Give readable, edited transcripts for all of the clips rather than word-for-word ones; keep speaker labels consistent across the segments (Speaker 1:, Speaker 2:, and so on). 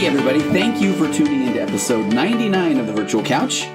Speaker 1: Hey everybody, thank you for tuning into episode 99 of the Virtual Couch.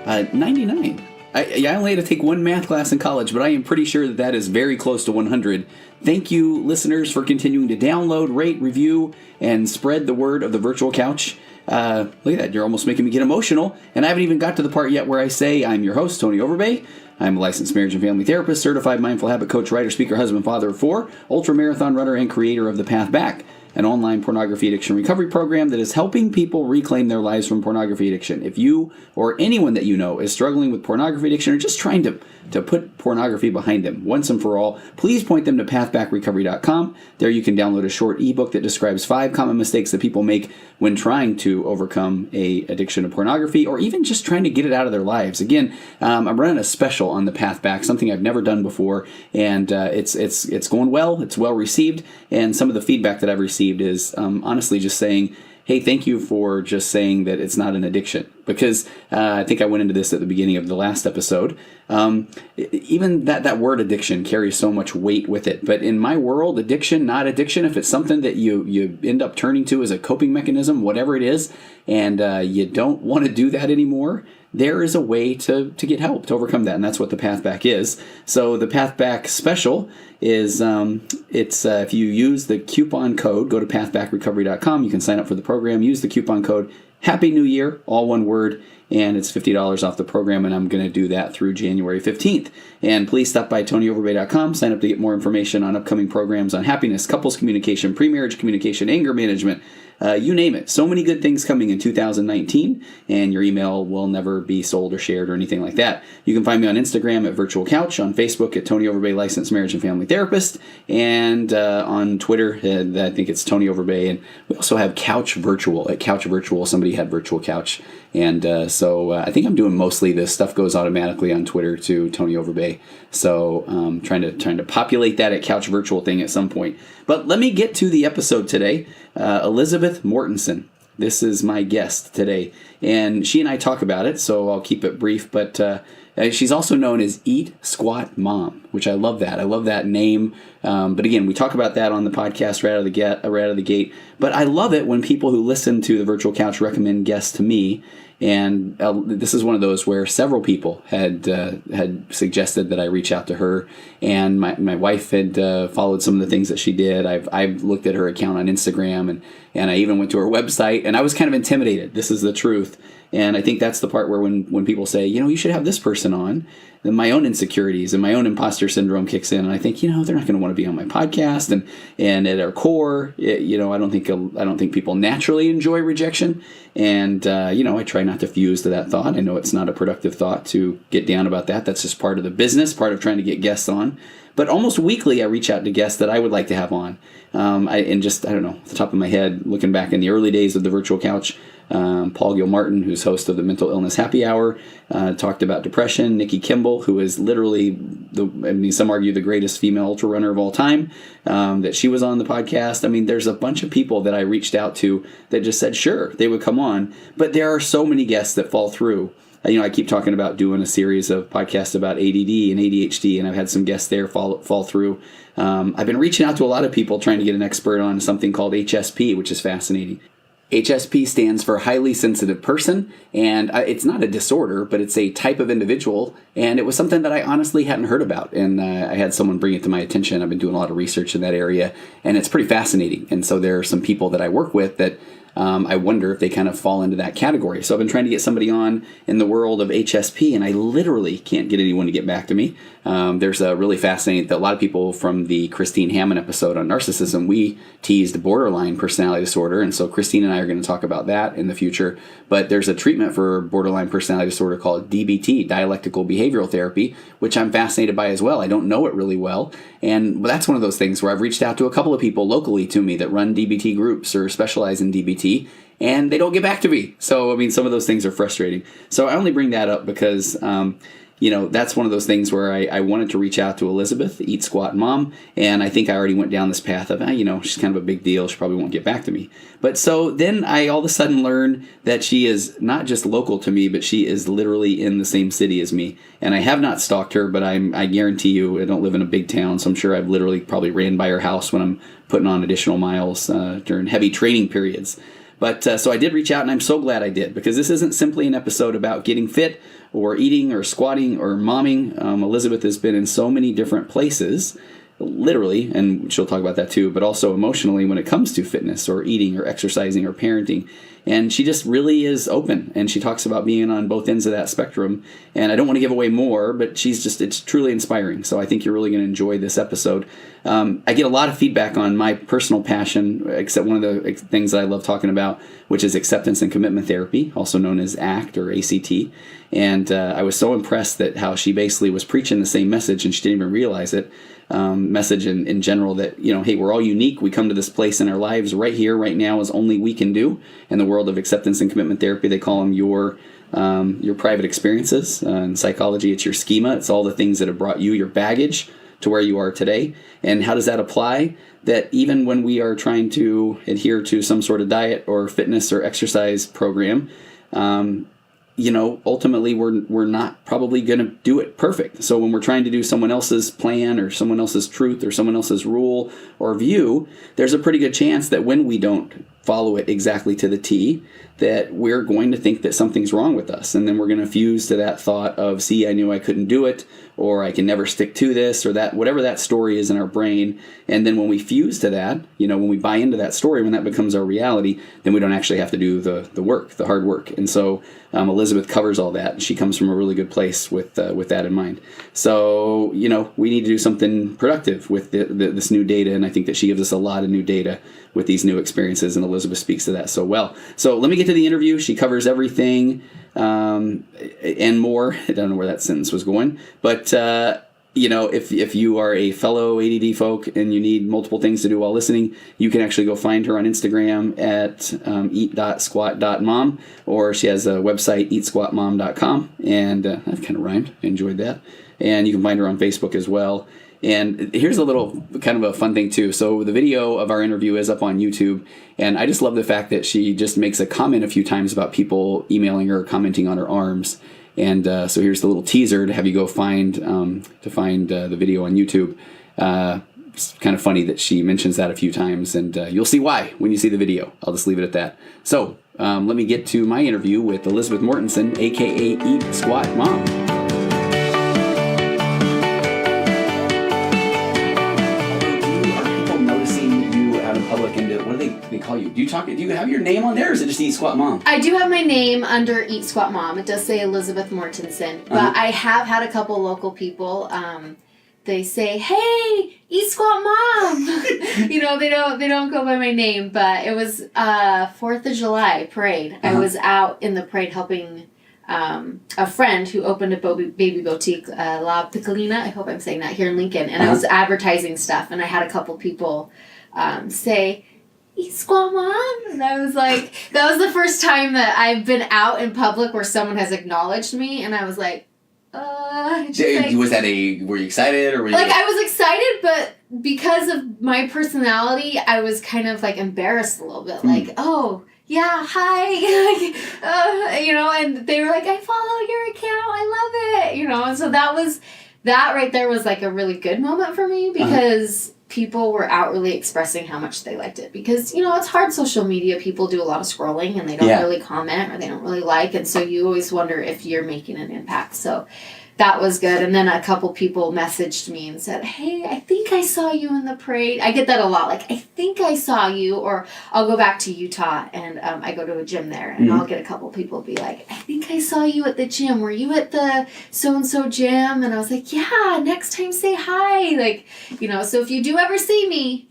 Speaker 1: 99. I only had to take one math class in college, but I am pretty sure that is very close to 100. Thank you, listeners, for continuing to download, rate, review, and spread the word of the Virtual Couch. Look at that, you're almost making me get emotional, and I haven't even got to the part yet where I say I'm your host, Tony Overbay. I'm a licensed marriage and family therapist, certified mindful habit coach, writer, speaker, husband, father of four, ultra-marathon runner, and creator of The Path Back, an online pornography addiction recovery program that is helping people reclaim their lives from pornography addiction. If you or anyone that you know is struggling with pornography addiction or just trying to put pornography behind them once and for all, please point them to pathbackrecovery.com. There you can download a short ebook that describes 5 common mistakes that people make when trying to overcome a addiction to pornography or even just trying to get it out of their lives. Again, I'm running a special on the Path Back, something I've never done before, and it's going well. It's well received, and some of the feedback that I've received is honestly just saying, hey, thank you for just saying that it's not an addiction. Because I think I went into this at the beginning of the last episode. Even that word addiction carries so much weight with it. But in my world, addiction, not addiction, if it's something that you end up turning to as a coping mechanism, whatever it is, and you don't want to do that anymore, there is a way to get help to overcome that, and that's what the Path Back is. So the Path Back special is if you use the coupon code, go to pathbackrecovery.com, you can sign up for the program, use the coupon code Happy New Year, all one word, and it's $50 off the program, and I'm going to do that through January 15th. And please stop by tonyoverbay.com, sign up to get more information on upcoming programs on happiness, couples communication, pre-marriage communication, anger management, you name it. So many good things coming in 2019, and your email will never be sold or shared or anything like that. You can find me on Instagram at Virtual Couch, on Facebook at Tony Overbay, licensed marriage and family therapist, and on Twitter, I think it's Tony Overbay, and we also have Couch Virtual at Couch Virtual. Somebody had Virtual Couch, and so I think I'm doing mostly this stuff goes automatically on Twitter to Tony Overbay. So trying to populate that at Couch Virtual thing at some point. But let me get to the episode today. Elisabeth Mortensen. This is my guest today, and she and I talk about it, so I'll keep it brief, but she's also known as Eat Squat Mom, which I love that. I love that name. But again, we talk about that on the podcast right out of the gate. But I love it when people who listen to the Virtual Couch recommend guests to me. And this is one of those where several people had suggested that I reach out to her, and my wife had followed some of the things that she did. I've looked at her account on Instagram, and I even went to her website, and I was kind of intimidated. This is the truth. And I think that's the part where when people say, you should have this person on, then my own insecurities and my own imposter syndrome kicks in, and I think, they're not going to want to be on my podcast. And at our core, I don't think people naturally enjoy rejection. And I try not to fuse to that thought. I know it's not a productive thought to get down about that. That's just part of the business, part of trying to get guests on. But almost weekly, I reach out to guests that I would like to have on. I don't know, off the top of my head, looking back in the early days of the Virtual Couch, Paul Gilmartin, who's host of the Mental Illness Happy Hour, talked about depression. Nikki Kimball, who is literally, some argue the greatest female ultra runner of all time, that she was on the podcast. There's a bunch of people that I reached out to that just said, sure, they would come on. But there are so many guests that fall through. I keep talking about doing a series of podcasts about ADD and ADHD, and I've had some guests there fall through. I've been reaching out to a lot of people trying to get an expert on something called HSP, which is fascinating. HSP stands for highly sensitive person, and it's not a disorder, but it's a type of individual, and it was something that I honestly hadn't heard about, and I had someone bring it to my attention. I've been doing a lot of research in that area, and it's pretty fascinating, and so there are some people that I work with that I wonder if they kind of fall into that category. So I've been trying to get somebody on in the world of HSP, and I literally can't get anyone to get back to me. There's a really fascinating, a lot of people from the Christine Hammond episode on narcissism, we teased borderline personality disorder, and so Christine and I are going to talk about that in the future. But there's a treatment for borderline personality disorder called DBT, dialectical behavioral therapy, which I'm fascinated by as well. I don't know it really well, and that's one of those things where I've reached out to a couple of people locally to me that run DBT groups or specialize in DBT, and they don't get back to me. So, some of those things are frustrating. So I only bring that up because, that's one of those things where I wanted to reach out to Elisabeth, Eat Squat Mom, and I think I already went down this path of, she's kind of a big deal. She probably won't get back to me. But so then I all of a sudden learned that she is not just local to me, but she is literally in the same city as me. And I have not stalked her, but I guarantee you I don't live in a big town, so I'm sure I've literally probably ran by her house when I'm putting on additional miles during heavy training periods. But so I did reach out, and I'm so glad I did, because this isn't simply an episode about getting fit or eating or squatting or momming. Elisabeth has been in so many different places, literally, and she'll talk about that too, but also emotionally when it comes to fitness or eating or exercising or parenting. And she just really is open, and she talks about being on both ends of that spectrum. And I don't want to give away more, but it's truly inspiring. So I think you're really going to enjoy this episode. I get a lot of feedback on my personal passion, except one of the things that I love talking about, which is acceptance and commitment therapy, also known as ACT or ACT. And I was so impressed that how she basically was preaching the same message, and she didn't even realize it. Message in general that, hey, we're all unique. We come to this place in our lives right here, right now, is only we can do. In the world of acceptance and commitment therapy, they call them your private experiences. In psychology, it's your schema. It's all the things that have brought you, your baggage, to where you are today. And how does that apply? That even when we are trying to adhere to some sort of diet or fitness or exercise program, ultimately we're not probably going to do it perfect. So when we're trying to do someone else's plan or someone else's truth or someone else's rule or view, there's a pretty good chance that when we don't follow it exactly to the T, that we're going to think that something's wrong with us. And then we're going to fuse to that thought of, see, I knew I couldn't do it, or I can never stick to this, or that, whatever that story is in our brain. And then when we fuse to that, when we buy into that story, when that becomes our reality, then we don't actually have to do the work, the hard work. And so Elisabeth covers all that, and she comes from a really good place with that in mind. So, we need to do something productive with this new data, and I think that she gives us a lot of new data with these new experiences, and Elisabeth speaks to that so well. So let me get to the interview. She covers everything and more. I don't know where that sentence was going, but if you are a fellow ADD folk and you need multiple things to do while listening, you can actually go find her on Instagram at eat.squat.mom, or she has a website, eatsquatmom.com, and that kind of rhymed. I enjoyed that. And you can find her on Facebook as well. And here's a little kind of a fun thing too. So the video of our interview is up on YouTube, and I just love the fact that she just makes a comment a few times about people emailing her, commenting on her arms. And so here's the little teaser to have you go find the video on YouTube. It's kind of funny that she mentions that a few times, and you'll see why when you see the video. I'll just leave it at that. So let me get to my interview with Elisabeth Mortensen, aka Eat Squat Mom. Public, and what do they call you? Do you have your name on there, or is it just Eat Squat Mom?
Speaker 2: I do have my name under Eat Squat Mom. It does say Elisabeth Mortensen, but I have had a couple local people. They say, "Hey, Eat Squat Mom." They don't go by my name, but it was 4th of July parade. I was out in the parade helping a friend who opened a baby boutique, La Piccolina. I hope I'm saying that, here in Lincoln, and I was advertising stuff, and I had a couple people say, "Eat Squat Mom," and I was like, that was the first time that I've been out in public where someone has acknowledged me, and I was like, were
Speaker 1: you excited, or were you
Speaker 2: I was excited, but because of my personality, I was kind of embarrassed a little bit, oh yeah, hi, and they were like, "I follow your account, I love it," and so that right there was a really good moment for me, because people were out really expressing how much they liked it, because it's hard. Social media people do a lot of scrolling, and they don't really comment, or they don't really like, and so you always wonder if you're making an impact. So that was good. And then a couple people messaged me and said, "Hey, I think I saw you in the parade." I get that a lot, I think I saw you. Or I'll go back to Utah, and I go to a gym there, and I'll get a couple people be like, "I think I saw you at the gym. Were you at the so-and-so gym?" And I was like, "Yeah, next time say hi." So if you do ever see me,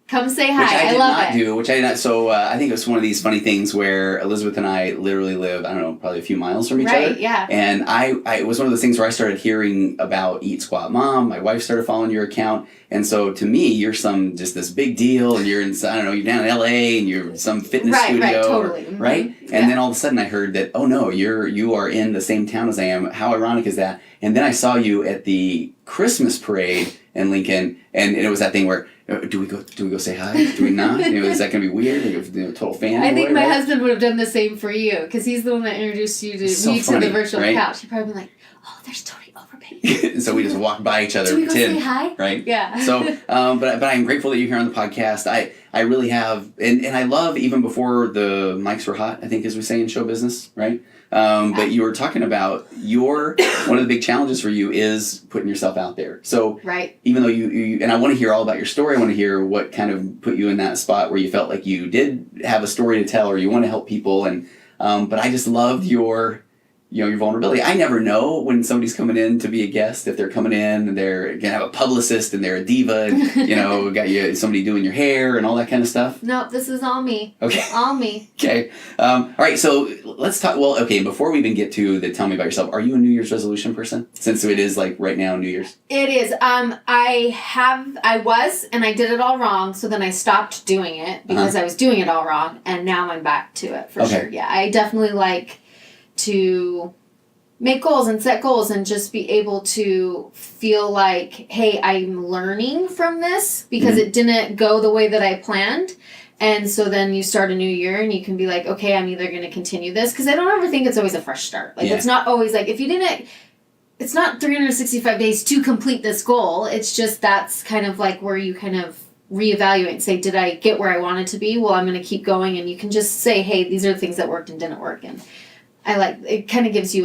Speaker 2: come say hi. I love it.
Speaker 1: Which I did not. So I think it was one of these funny things where Elisabeth and I literally live, I don't know, probably a few miles from each other.
Speaker 2: Right, yeah.
Speaker 1: And it was one of those things where I started hearing about Eat Squat Mom. My wife started following your account. And so to me, you're just this big deal, and you're in, I don't know, you're down in LA, and you're some fitness studio.
Speaker 2: Right, totally.
Speaker 1: Right? And then all of a sudden I heard that, oh no, you are in the same town as I am. How ironic is that? And then I saw you at the Christmas parade in Lincoln, and it was that thing where, do we go say hi? Do we not? Is that going to be weird? Total fan?
Speaker 2: I think my husband would have done the same for you, because he's the one that introduced you to to the virtual couch. He'd probably be like, "Oh, there's Tony overpaid."
Speaker 1: So we just walk by each other.
Speaker 2: Do we go say hi?
Speaker 1: Right?
Speaker 2: Yeah.
Speaker 1: So, but I'm grateful that you're here on the podcast. I really have, and I love, even before the mics were hot, I think, as we say in show business, right? But you were talking about one of the big challenges for you is putting yourself out there. So
Speaker 2: right.
Speaker 1: Even though you and I want to hear all about your story, I want to hear what kind of put you in that spot where you felt like you did have a story to tell, or you want to help people. And but I just loved your vulnerability. I never know when somebody's coming in to be a guest, if they're coming in and they're going to have a publicist and they're a diva, and, got you somebody doing your hair and all that kind of stuff.
Speaker 2: No, this is all me.
Speaker 1: Okay.
Speaker 2: All me.
Speaker 1: Okay. All right. So let's talk. Well, okay. Before we even get to the tell me about yourself, are you a New Year's resolution person? Since it is like right now, New Year's.
Speaker 2: It is. I was, and I did it all wrong. So then I stopped doing it because I was doing it all wrong. And now I'm back to it for sure. Yeah. I definitely like to make goals and set goals and just be able to feel like, hey, I'm learning from this because it didn't go the way that I planned. And so then you start a new year and you can be like, okay, I'm either going to continue this, because I don't ever think it's always a fresh start. Like it's not always like, if you didn't, it's not 365 days to complete this goal. It's just, that's kind of like where you kind of reevaluate and say, did I get where I wanted to be? Well, I'm going to keep going. And you can just say, hey, these are the things that worked and didn't work. And I like, it kind of gives you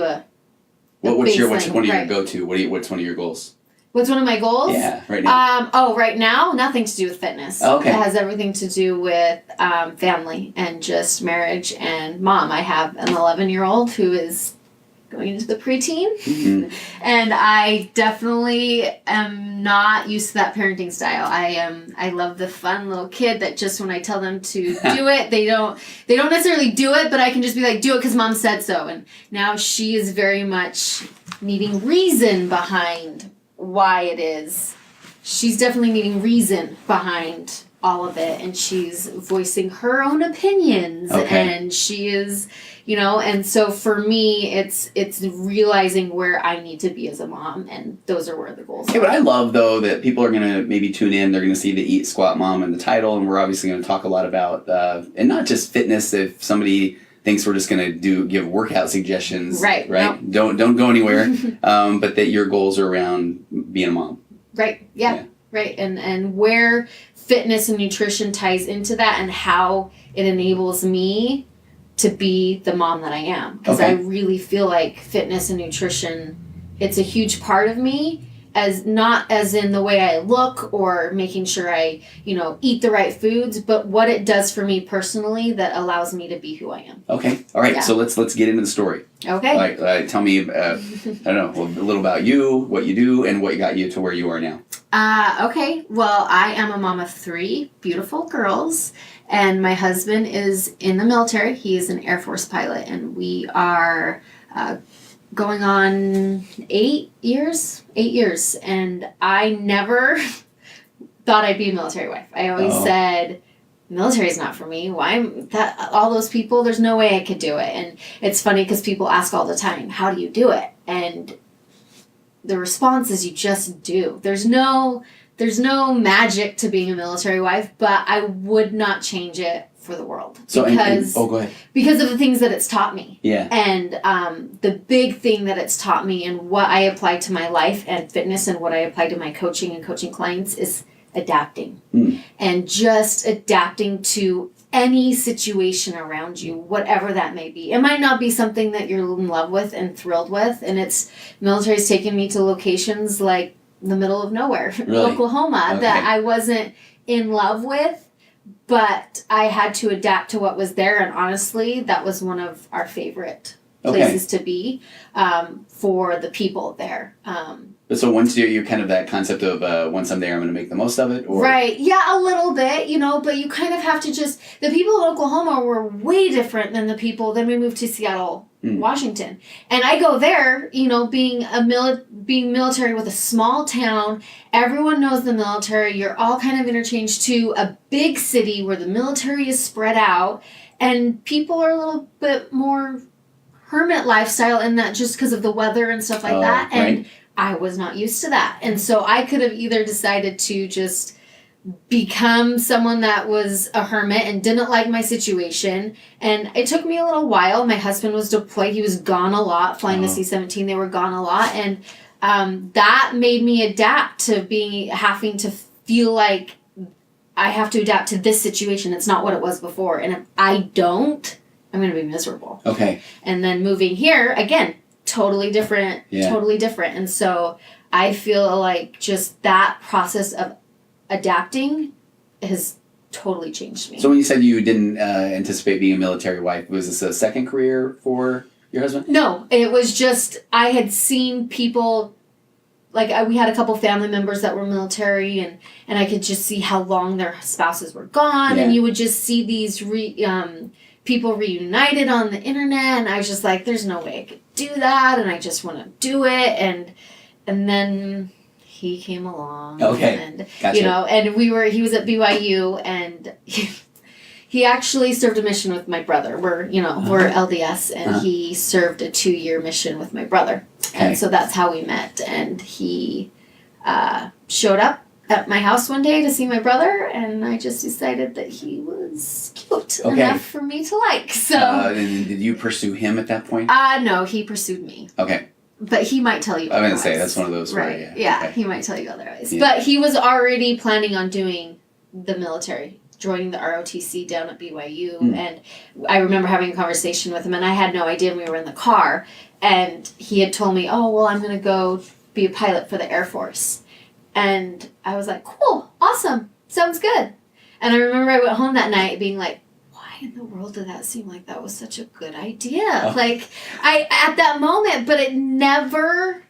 Speaker 1: what's one of your go-to? What's one of your goals?
Speaker 2: What's one of my goals?
Speaker 1: Yeah, right now.
Speaker 2: Right now, nothing to do with fitness.
Speaker 1: Oh, okay.
Speaker 2: It has everything to do with family and just marriage and mom. I have an 11-year-old who is going into the preteen, and I definitely am not used to that parenting style. I love the fun little kid that just when I tell them to do it, they don't necessarily do it, but I can just be like, do it because mom said so. And now she is very much needing reason behind why it is. She's definitely needing reason behind all of it, and she's voicing her own opinions, and she is, and so for me, it's realizing where I need to be as a mom, and those are where the goals are.
Speaker 1: But I love, though, that people are going to maybe tune in, they're going to see the Eat Squat Mom in the title, and we're obviously going to talk a lot about, and not just fitness, if somebody thinks we're just going to give workout suggestions, right? No. Don't go anywhere, but that your goals are around being a mom.
Speaker 2: Right, yeah. Right, and where fitness and nutrition ties into that, and how it enables me to be the mom that I am. Because I really feel like fitness and nutrition, it's a huge part of me, as not as in the way I look or making sure I, eat the right foods, but what it does for me personally that allows me to be who I am.
Speaker 1: Okay, all right. Yeah. So let's get into the story.
Speaker 2: Okay.
Speaker 1: All right, tell me, I don't know, a little about you, what you do, and what got you to where you are now.
Speaker 2: Okay. Well, I am a mom of 3 beautiful girls, and my husband is in the military. He is an Air Force pilot, and we are going on 8 years, and I never thought I'd be a military wife. I always said, military is not for me. All those people, there's no way I could do it. And it's funny because people ask all the time, how do you do it? And the response is you just do. There's no magic to being a military wife, but I would not change it for the world.
Speaker 1: So
Speaker 2: because
Speaker 1: go ahead.
Speaker 2: Because of the things that it's taught me.
Speaker 1: Yeah.
Speaker 2: And the big thing that it's taught me and what I apply to my life and fitness and what I apply to my coaching and coaching clients is adapting. And just adapting to any situation around you, whatever that may be. It might not be something that you're in love with and thrilled with, and military's taken me to locations like the middle of nowhere,
Speaker 1: really?
Speaker 2: Oklahoma, that I wasn't in love with, but I had to adapt to what was there, and honestly, that was one of our favorite places to be for the people there.
Speaker 1: So once you're kind of that concept of once I'm there, I'm going to make the most of it? Or?
Speaker 2: Right. Yeah, a little bit, but you kind of have to just... The people in Oklahoma were way different than the people... Then we moved to Seattle, Washington. And I go there, being being military with a small town. Everyone knows the military. You're all kind of interchanged to a big city where the military is spread out. And people are a little bit more hermit lifestyle in that just because of the weather and stuff like that. And I was not used to that. And so I could have either decided to just become someone that was a hermit and didn't like my situation. And it took me a little while. My husband was deployed. He was gone a lot, flying the C-17. They were gone a lot. And that made me adapt to having to feel like I have to adapt to this situation. It's not what it was before. And if I don't, I'm going to be miserable.
Speaker 1: Okay.
Speaker 2: And then moving here, again, totally different.
Speaker 1: Yeah.
Speaker 2: Totally different. And so I feel like just that process of adapting has totally changed me.
Speaker 1: So when you said you didn't anticipate being a military wife, was this a second career for your husband?
Speaker 2: No, it was just, I had seen people, like we had a couple family members that were military, and I could just see how long their spouses were gone, and you would just see these people reunited on the internet, and I was just like, there's no way I could do that, and I just want to do it, and then he came along.
Speaker 1: Okay.
Speaker 2: And,
Speaker 1: gotcha.
Speaker 2: and he was at BYU, and he actually served a mission with my brother. We're LDS, and he served a 2-year mission with my brother. Okay. And so that's how we met. And he showed up at my house one day to see my brother, and I just decided that he was cute enough for me to like. So,
Speaker 1: and did you pursue him at that point?
Speaker 2: No, he pursued me.
Speaker 1: Okay.
Speaker 2: But he might tell you
Speaker 1: otherwise.
Speaker 2: I'm
Speaker 1: going to say, that's one of those
Speaker 2: right.
Speaker 1: where,
Speaker 2: okay. He might tell you otherwise. Yeah. But he was already planning on doing the military, joining the ROTC down at BYU. And I remember having a conversation with him, and I had no idea when we were in the car. And he had told me, oh, well, I'm going to go be a pilot for the Air Force. And I was like, cool, awesome, sounds good. And I remember I went home that night being like, in the world did that seem like that was such a good idea?
Speaker 1: Oh.
Speaker 2: Like, at that moment, but it never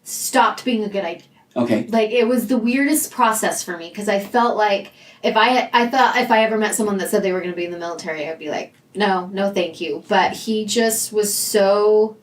Speaker 2: stopped being a good idea.
Speaker 1: Okay.
Speaker 2: Like, it was the weirdest process for me, because I felt like I thought if I ever met someone that said they were going to be in the military, I'd be like, no, thank you. But he just was so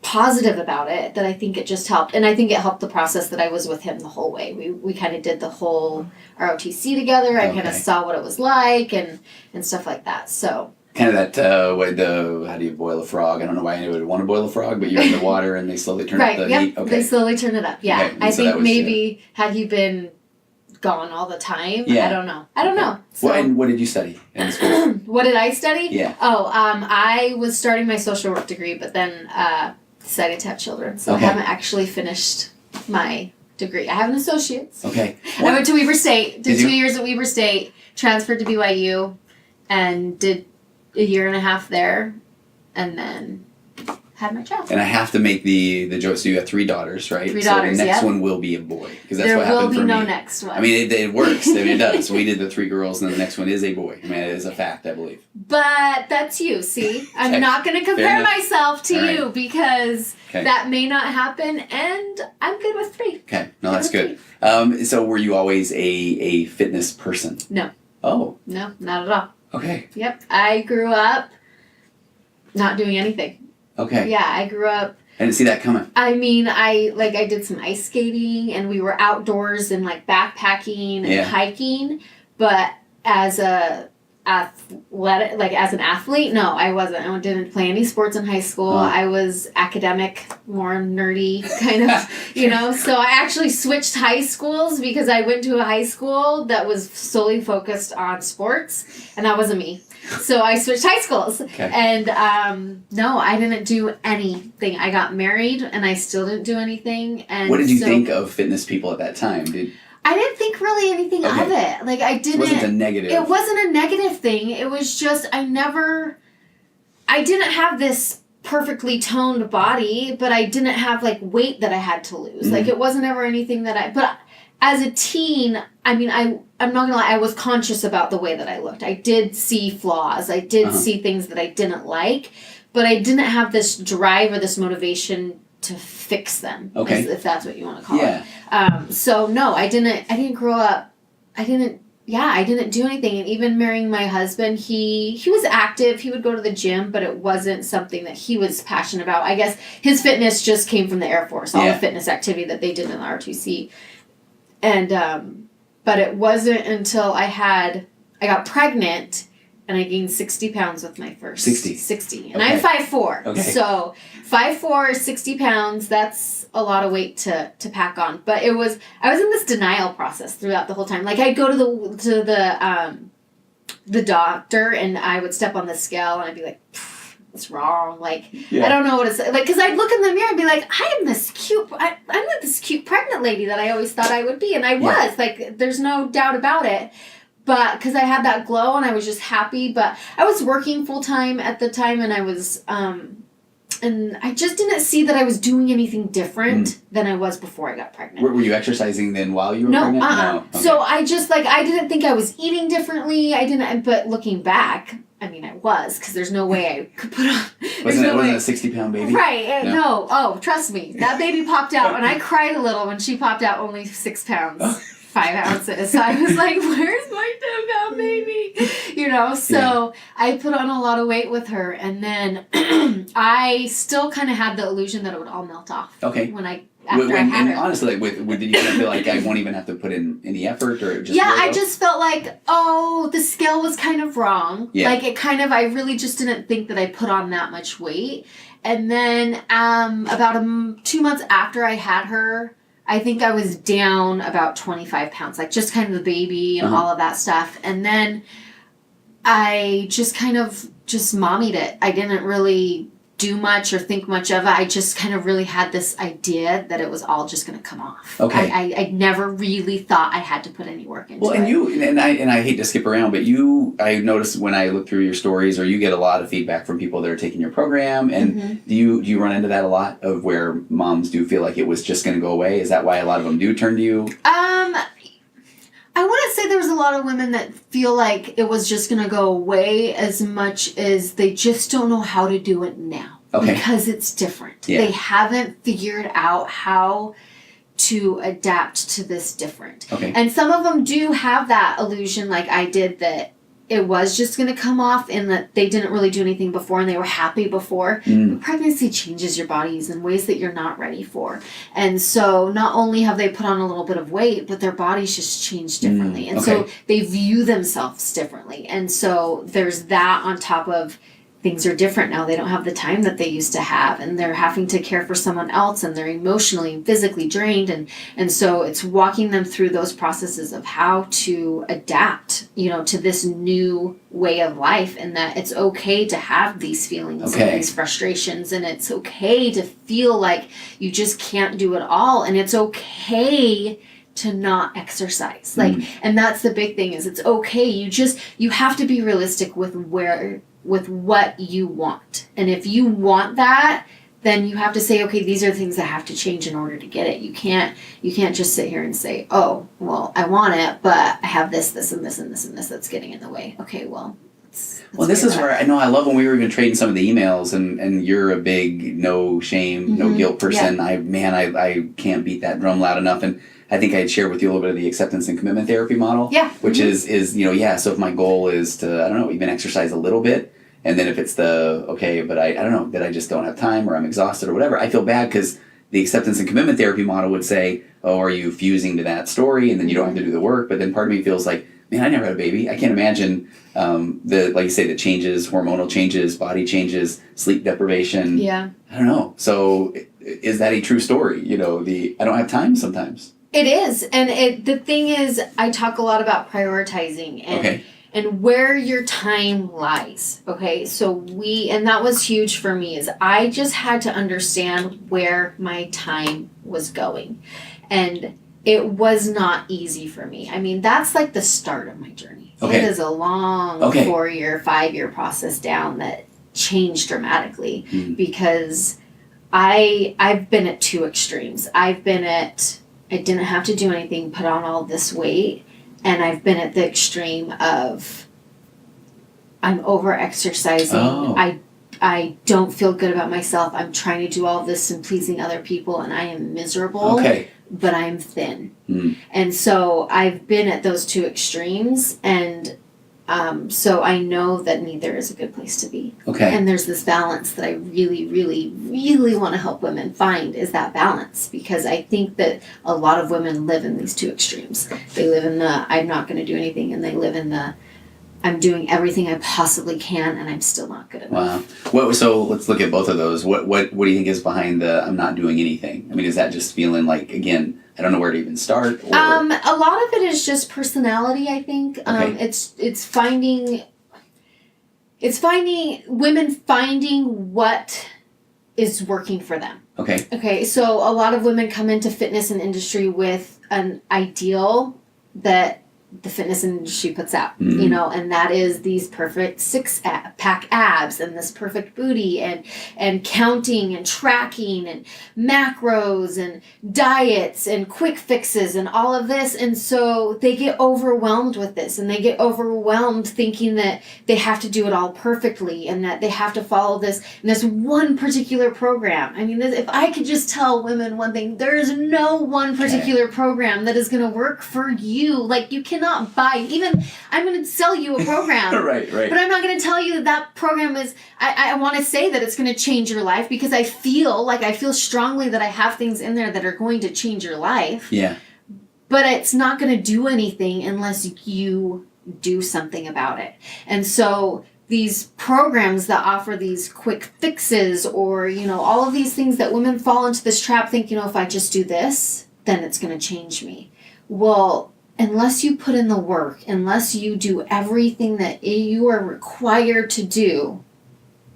Speaker 2: positive about it that I think it just helped. And I think it helped the process that I was with him the whole way. We kind of did the whole ROTC together. I kind of saw what it was like and stuff like that. So
Speaker 1: kind of that how do you boil a frog? I don't know why anyone would want to boil a frog, but you're in the water and they slowly turn up the heat. Okay.
Speaker 2: They slowly turn it up. Yeah.
Speaker 1: Okay.
Speaker 2: I think maybe had he been gone all the time, I don't know. I don't know. So,
Speaker 1: and what did you study in school?
Speaker 2: What did I study?
Speaker 1: Yeah.
Speaker 2: I was starting my social work degree, but then decided to have children. So I haven't actually finished my degree. I have an associate's.
Speaker 1: Okay.
Speaker 2: I went to Weber State, did 2 years at Weber State, transferred to BYU, and did a year and a half there, and then had my child.
Speaker 1: And I have to make the joke. So you have 3 daughters, right?
Speaker 2: 3 daughters,
Speaker 1: So the next one will be a boy. Because that's what happened for me.
Speaker 2: There will be no next one.
Speaker 1: I mean, it works. I mean, it does. We did the 3 girls, and then the next one is a boy. I mean, it is a fact, I believe.
Speaker 2: But that's you, see? I'm not going to compare myself to you because that may not happen, and I'm good with 3.
Speaker 1: Okay. No, that's good. So were you always a fitness person?
Speaker 2: No.
Speaker 1: Oh.
Speaker 2: No, not at all.
Speaker 1: Okay.
Speaker 2: Yep. I grew up not doing anything.
Speaker 1: Okay.
Speaker 2: Yeah, I grew up.
Speaker 1: I didn't see that coming.
Speaker 2: I mean, I did some ice skating, and we were outdoors and like backpacking and hiking, but as an athlete, no, I wasn't. I didn't play any sports in high school. I was academic, more nerdy kind of, So I actually switched high schools because I went to a high school that was solely focused on sports, and that wasn't me. So I switched high schools.
Speaker 1: Okay.
Speaker 2: And no, I didn't do anything. I got married, and I still didn't do anything. And
Speaker 1: what did you think of fitness people at that time?
Speaker 2: I didn't think really anything of it. Like, I didn't...
Speaker 1: It wasn't a negative.
Speaker 2: It wasn't a negative thing. It was just, I didn't have this perfectly toned body, but I didn't have, like, weight that I had to lose. Mm-hmm. Like, it wasn't ever anything that but as a teen, I mean, I'm not gonna lie, I was conscious about the way that I looked. I did see flaws. I did see things that I didn't like, but I didn't have this drive or this motivation to fix them, if that's what you want to call it. So no, I didn't grow up, I didn't do anything. And even marrying my husband, he was active, he would go to the gym, but it wasn't something that he was passionate about. I guess his fitness just came from the Air Force, all the fitness activity that they did in the ROTC. And, but it wasn't until I got pregnant, and I gained 60 pounds with my first. 60. And I'm 5'4". Okay. So 5'4", 60 pounds, that's a lot of weight to pack on. But I was in this denial process throughout the whole time. Like, I'd go to the doctor, and I would step on the scale, and I'd be like, what's wrong? Like, I don't know what it's like. Because I'd look in the mirror and be like, I'm like this cute pregnant lady that I always thought I would be. And I was. Like, there's no doubt about it. But because I had that glow and I was just happy. But I was working full time at the time, and I was, and I just didn't see that I was doing anything different than I was before I got pregnant.
Speaker 1: Were you exercising then while you were pregnant?
Speaker 2: No. Okay. So I just, like, I didn't think I was eating differently. I didn't, but looking back, I mean, I was, because there's no way I could put on.
Speaker 1: Wasn't it a 60-pound baby?
Speaker 2: Right. No. Oh, trust me. That baby popped out, and I cried a little when she popped out, only 6 pounds. 5 ounces. So I was like, where's my 10-pound baby? So I put on a lot of weight with her, and then I still kind of had the illusion that it would all melt off.
Speaker 1: Okay.
Speaker 2: After I had her.
Speaker 1: Honestly, did you kind of feel like I won't even have to put in any effort, or just
Speaker 2: I just felt like, the scale was kind of wrong.
Speaker 1: Yeah.
Speaker 2: Like, I really just didn't think that I put on that much weight. And then about 2 months after I had her, I think I was down about 25 pounds, like just kind of the baby and all of that stuff. And then I just kind of just mommied it. I didn't really do much or think much of it. I just kind of really had this idea that it was all just going to come off.
Speaker 1: Okay.
Speaker 2: I never really thought I had to put any work into it.
Speaker 1: Well, and I hate to skip around, but I noticed when I look through your stories, or you get a lot of feedback from people that are taking your program, and do you run into that a lot, of where moms do feel like it was just going to go away? Is that why a lot of them do turn to you?
Speaker 2: I wouldn't say there's a lot of women that feel like it was just going to go away, as much as they just don't know how to do it now.
Speaker 1: Okay.
Speaker 2: Because it's different.
Speaker 1: Yeah.
Speaker 2: They haven't figured out how to adapt to this different.
Speaker 1: Okay.
Speaker 2: And some of them do have that illusion, like I did, that it was just going to come off, and that they didn't really do anything before and they were happy before. But pregnancy changes your bodies in ways that you're not ready for. And so not only have they put on a little bit of weight, but their bodies just change differently. And so they view themselves differently. And so there's that on top of things are different now. They don't have the time that they used to have, and they're having to care for someone else, and they're emotionally and physically drained. And so it's walking them through those processes of how to adapt, to this new way of life, and that it's okay to have these feelings and these frustrations, and it's okay to feel like you just can't do it all, and it's okay to not exercise. And that's the big thing, is it's okay. You have to be realistic with what you want. And if you want that, then you have to say, okay, these are the things that have to change in order to get it. You can't just sit here and say, oh, well, I want it, but I have this, and this, and this, and this that's getting in the way. Okay, well,
Speaker 1: this is where I love when we were even trading some of the emails, and you're a big no shame, no guilt person. Yeah. I can't beat that drum loud enough. And I think I had shared with you a little bit of the acceptance and commitment therapy model. Yeah. Which is so if my goal is to, I don't know, even exercise a little bit, and then if it's but I don't know, that I just don't have time, or I'm exhausted or whatever, I feel bad, because the acceptance and commitment therapy model would say, oh, are you fusing to that story, and then you don't have to do the work. But then part of me feels like, man, I never had a baby. I can't imagine like you say, the changes, hormonal changes, body changes, sleep deprivation. Yeah. I don't know. So is that a true story? I don't have time sometimes.
Speaker 2: It is. And the thing is, I talk a lot about prioritizing and where your time lies. Okay. So and that was huge for me, is I just had to understand where my time was going. And it was not easy for me. I mean, that's like the start of my journey. Okay. It is a long 4-year, 5-year process down that changed dramatically because I've been at 2 extremes. I've been at, I didn't have to do anything, put on all this weight, and I've been at the extreme of I'm over exercising. Oh. I don't feel good about myself. I'm trying to do all this and pleasing other people, and I am miserable. Okay. But I'm thin. And so I've been at those 2 extremes, and so I know that neither is a good place to be. Okay. And there's this balance that I really, really, really want to help women find, is that balance, because I think that a lot of women live in these 2 extremes. They live in the I'm not going to do anything, and they live in the I'm doing everything I possibly can, and I'm still not good enough.
Speaker 1: Wow. So let's look at both of those. What do you think is behind the I'm not doing anything? I mean, is that just feeling like, again, I don't know where to even start? Or...
Speaker 2: a lot of it is just personality, I think. Okay. It's finding... It's women finding what is working for them.
Speaker 1: Okay.
Speaker 2: Okay, so a lot of women come into fitness and industry with an ideal that the fitness industry puts out, you know, and that is these perfect six-pack abs and this perfect booty and counting and tracking and macros and diets and quick fixes and all of this. And so they get overwhelmed with this, and they get overwhelmed thinking that they have to do it all perfectly and that they have to follow this one particular program. I mean, if I could just tell women one thing, there is no one particular program that is going to work for you. Like, you cannot buy, even I'm going to sell you a program.
Speaker 1: Right.
Speaker 2: But I'm not going to tell you that program is, I want to say that it's going to change your life because I feel strongly that I have things in there that are going to change your life.
Speaker 1: Yeah.
Speaker 2: But it's not going to do anything unless you do something about it. And so these programs that offer these quick fixes or, you know, all of these things that women fall into this trap thinking, if I just do this, then it's going to change me. Well, unless you put in the work, unless you do everything that you are required to do,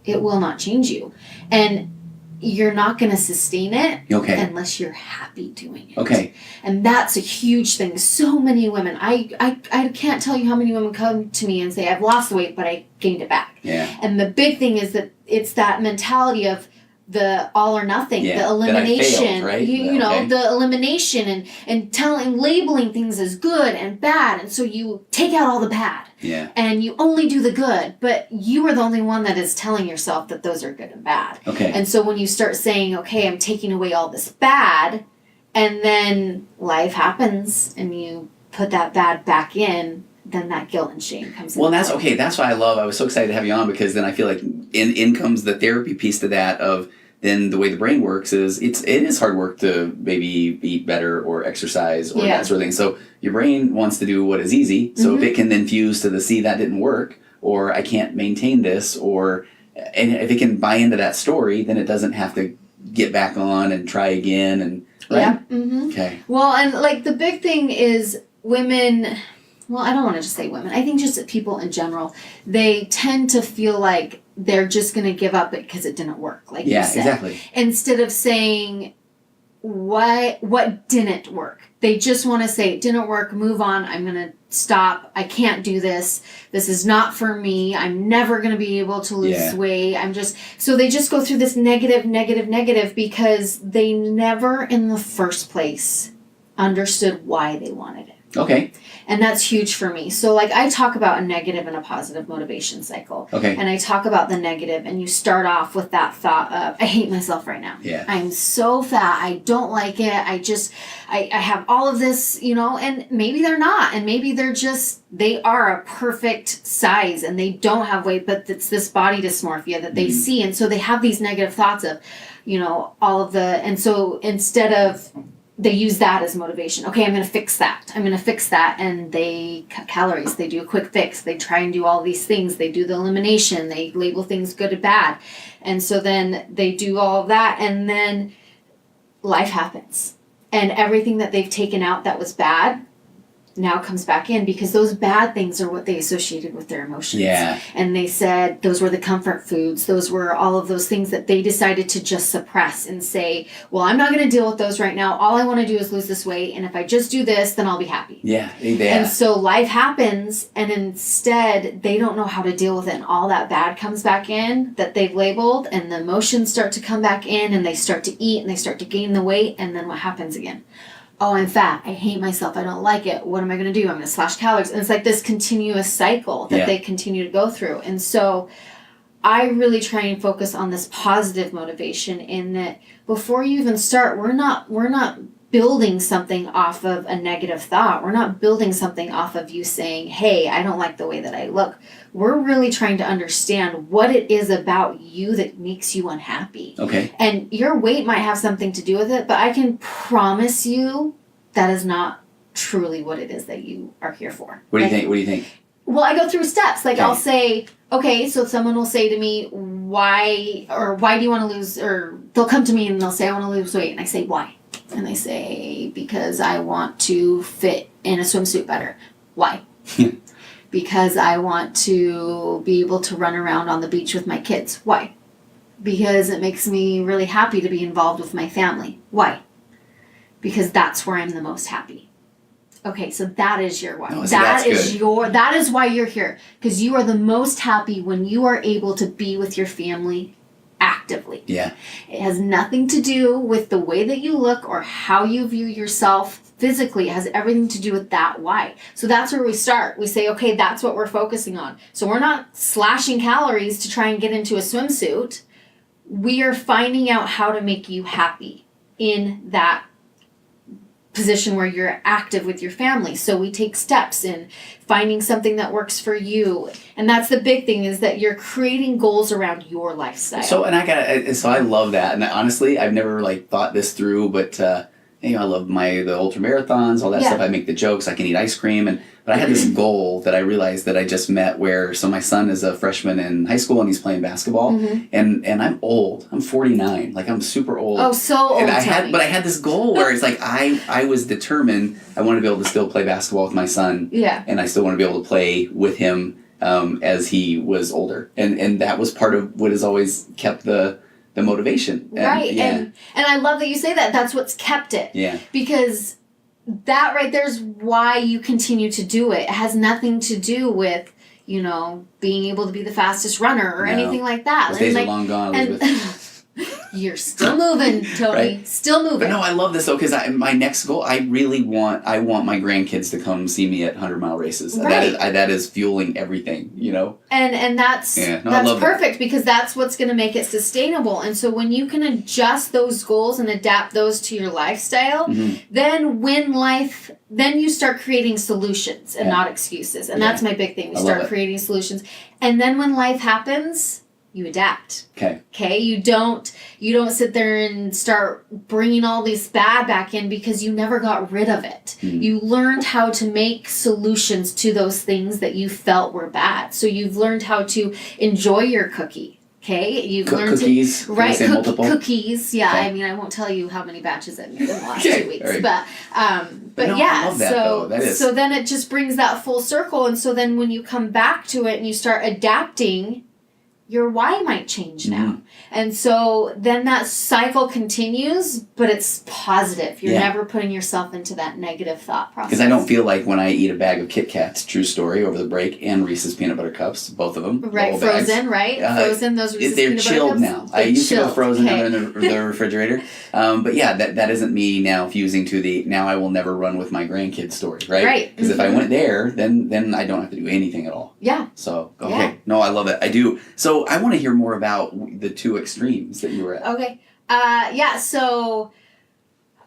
Speaker 2: it will not change you. And you're not going to sustain it unless you're happy doing it.
Speaker 1: Okay.
Speaker 2: And that's a huge thing. So many women, I can't tell you how many women come to me and say, I've lost weight, but I gained it back.
Speaker 1: Yeah.
Speaker 2: And the big thing is that it's that mentality of the all or nothing, the elimination,
Speaker 1: failed, right?
Speaker 2: you know, the elimination and labeling things as good and bad. And so you take out all the bad and you only do the good, but you are the only one that is telling yourself that those are good and bad.
Speaker 1: Okay.
Speaker 2: And so when you start saying, okay, I'm taking away all this bad, and then life happens and you put that bad back in, then that guilt and shame comes in.
Speaker 1: Well, that's okay. That's why I was so excited to have you on, because then I feel like in comes the therapy piece to that of then the way the brain works is it is hard work to maybe eat better or exercise or that sort of thing. So your brain wants to do what is easy. So if it can then fuse to that didn't work, or I can't maintain this, and if it can buy into that story, then it doesn't have to get back on and try again. And right?
Speaker 2: Yeah. Mm-hmm.
Speaker 1: Okay.
Speaker 2: Well, and like the big thing is women. Well, I don't want to just say women. I think just people in general, they tend to feel like they're just going to give up it because it didn't work, like you said.
Speaker 1: Exactly.
Speaker 2: Instead of saying what didn't work. They just want to say, it didn't work, move on, I'm going to stop, I can't do this, this is not for me, I'm never going to be able to lose weight, so they just go through this negative because they never in the first place understood why they wanted it.
Speaker 1: Okay.
Speaker 2: And that's huge for me. So like I talk about a negative and a positive motivation cycle.
Speaker 1: Okay.
Speaker 2: And I talk about the negative, and you start off with that thought of, I hate myself right now.
Speaker 1: Yeah.
Speaker 2: I'm so fat. I don't like it. I have all of this, you know, and maybe they're not. And maybe they are a perfect size and they don't have weight, but it's this body dysmorphia that they see. And so they have these negative thoughts of, you know, and so instead of, they use that as motivation. Okay, I'm going to fix that. And they cut calories. They do a quick fix. They try and do all these things. They do the elimination. They label things good and bad. And so then they do all of that. And then life happens. And everything that they've taken out that was bad now comes back in, because those bad things are what they associated with their emotions.
Speaker 1: Yeah.
Speaker 2: And they said those were the comfort foods. Those were all of those things that they decided to just suppress and say, well, I'm not going to deal with those right now. All I want to do is lose this weight. And if I just do this, then I'll be happy.
Speaker 1: Yeah.
Speaker 2: And so life happens, and instead they don't know how to deal with it. And all that bad comes back in that they've labeled, and the emotions start to come back in, and they start to eat and they start to gain the weight. And then what happens again? Oh, I'm fat. I hate myself. I don't like it. What am I going to do? I'm going to slash calories. And it's like this continuous cycle that they continue to go through. And so I really try and focus on this positive motivation, in that before you even start, we're not building something off of a negative thought. We're not building something off of you saying, hey, I don't like the way that I look. We're really trying to understand what it is about you that makes you unhappy.
Speaker 1: Okay.
Speaker 2: And your weight might have something to do with it, but I can promise you that is not truly what it is that you are here for.
Speaker 1: What do you think?
Speaker 2: Well, I go through steps. Like, I'll say, okay, so someone will say to me, why do you want to lose, or they'll come to me and they'll say, I want to lose weight. And I say, why? And they say, because I want to fit in a swimsuit better. Why? Because I want to be able to run around on the beach with my kids. Why? Because it makes me really happy to be involved with my family. Why? Because that's where I'm the most happy. Okay, so that is your why.
Speaker 1: No,
Speaker 2: that is why you're here. Because you are the most happy when you are able to be with your family actively.
Speaker 1: Yeah.
Speaker 2: It has nothing to do with the way that you look or how you view yourself physically. It has everything to do with that why. So that's where we start. We say, okay, that's what we're focusing on. So we're not slashing calories to try and get into a swimsuit. We are finding out how to make you happy in that position where you're active with your family. So we take steps in finding something that works for you. And that's the big thing, is that you're creating goals around your lifestyle.
Speaker 1: So I love that. And honestly, I've never thought this through, but I love the ultra marathons, all that stuff. I make the jokes. I can eat ice cream, but I had this goal that I realized that I just met. So my son is a freshman in high school and he's playing basketball, and I'm old. I'm 49. I'm super old.
Speaker 2: Oh, so old.
Speaker 1: And I had this goal where it's I was determined. I want to be able to still play basketball with my son.
Speaker 2: Yeah.
Speaker 1: And I still want to be able to play with him as he was older, and that was part of what has always kept the motivation.
Speaker 2: Right. And I love that you say that. That's what's kept it.
Speaker 1: Yeah.
Speaker 2: Because that right there is why you continue to do it. It has nothing to do with, being able to be the fastest runner or anything like that.
Speaker 1: Those days are long gone, Elizabeth.
Speaker 2: You're still moving, Tony. Right? Still moving.
Speaker 1: But no, I love this though, because my next goal, I want my grandkids to come see me at 100-mile races.
Speaker 2: Right.
Speaker 1: That is fueling everything,
Speaker 2: And that's perfect, because that's what's going to make it sustainable. And so when you can adjust those goals and adapt those to your lifestyle, then you start creating solutions and not excuses. And that's my big thing. We start creating solutions. And then when life happens, you adapt. Okay. You don't sit there and start bringing all these bad back in, because you never got rid of it. You learned how to make solutions to those things that you felt were bad. So you've learned how to enjoy your cookie. Okay. You've learned
Speaker 1: cookies.
Speaker 2: Right. Cookies. Yeah. Okay. I mean, I won't tell you how many batches I've made in the last 2 weeks,
Speaker 1: right.
Speaker 2: but
Speaker 1: no,
Speaker 2: yeah.
Speaker 1: I love that,
Speaker 2: So then it just brings that full circle. And so then when you come back to it and you start adapting, your why might change now. And so then that cycle continues, but it's positive. You're never putting yourself into that negative thought process.
Speaker 1: Because I don't feel like when I eat a bag of Kit Kats, true story, over the break, and Reese's Peanut Butter Cups, both of them.
Speaker 2: Right, frozen, right? Frozen, those Reese's
Speaker 1: They're
Speaker 2: Peanut Butter
Speaker 1: chilled
Speaker 2: Cups.
Speaker 1: now. I used to go frozen in the refrigerator. But yeah, that isn't me now fusing to the now I will never run with my grandkids story, right?
Speaker 2: Right.
Speaker 1: Because if I went there, then I don't have to do anything at all.
Speaker 2: Yeah.
Speaker 1: So, okay. Yeah. No, I love it. I do. So I want to hear more about the two extremes that you were at.
Speaker 2: Okay. So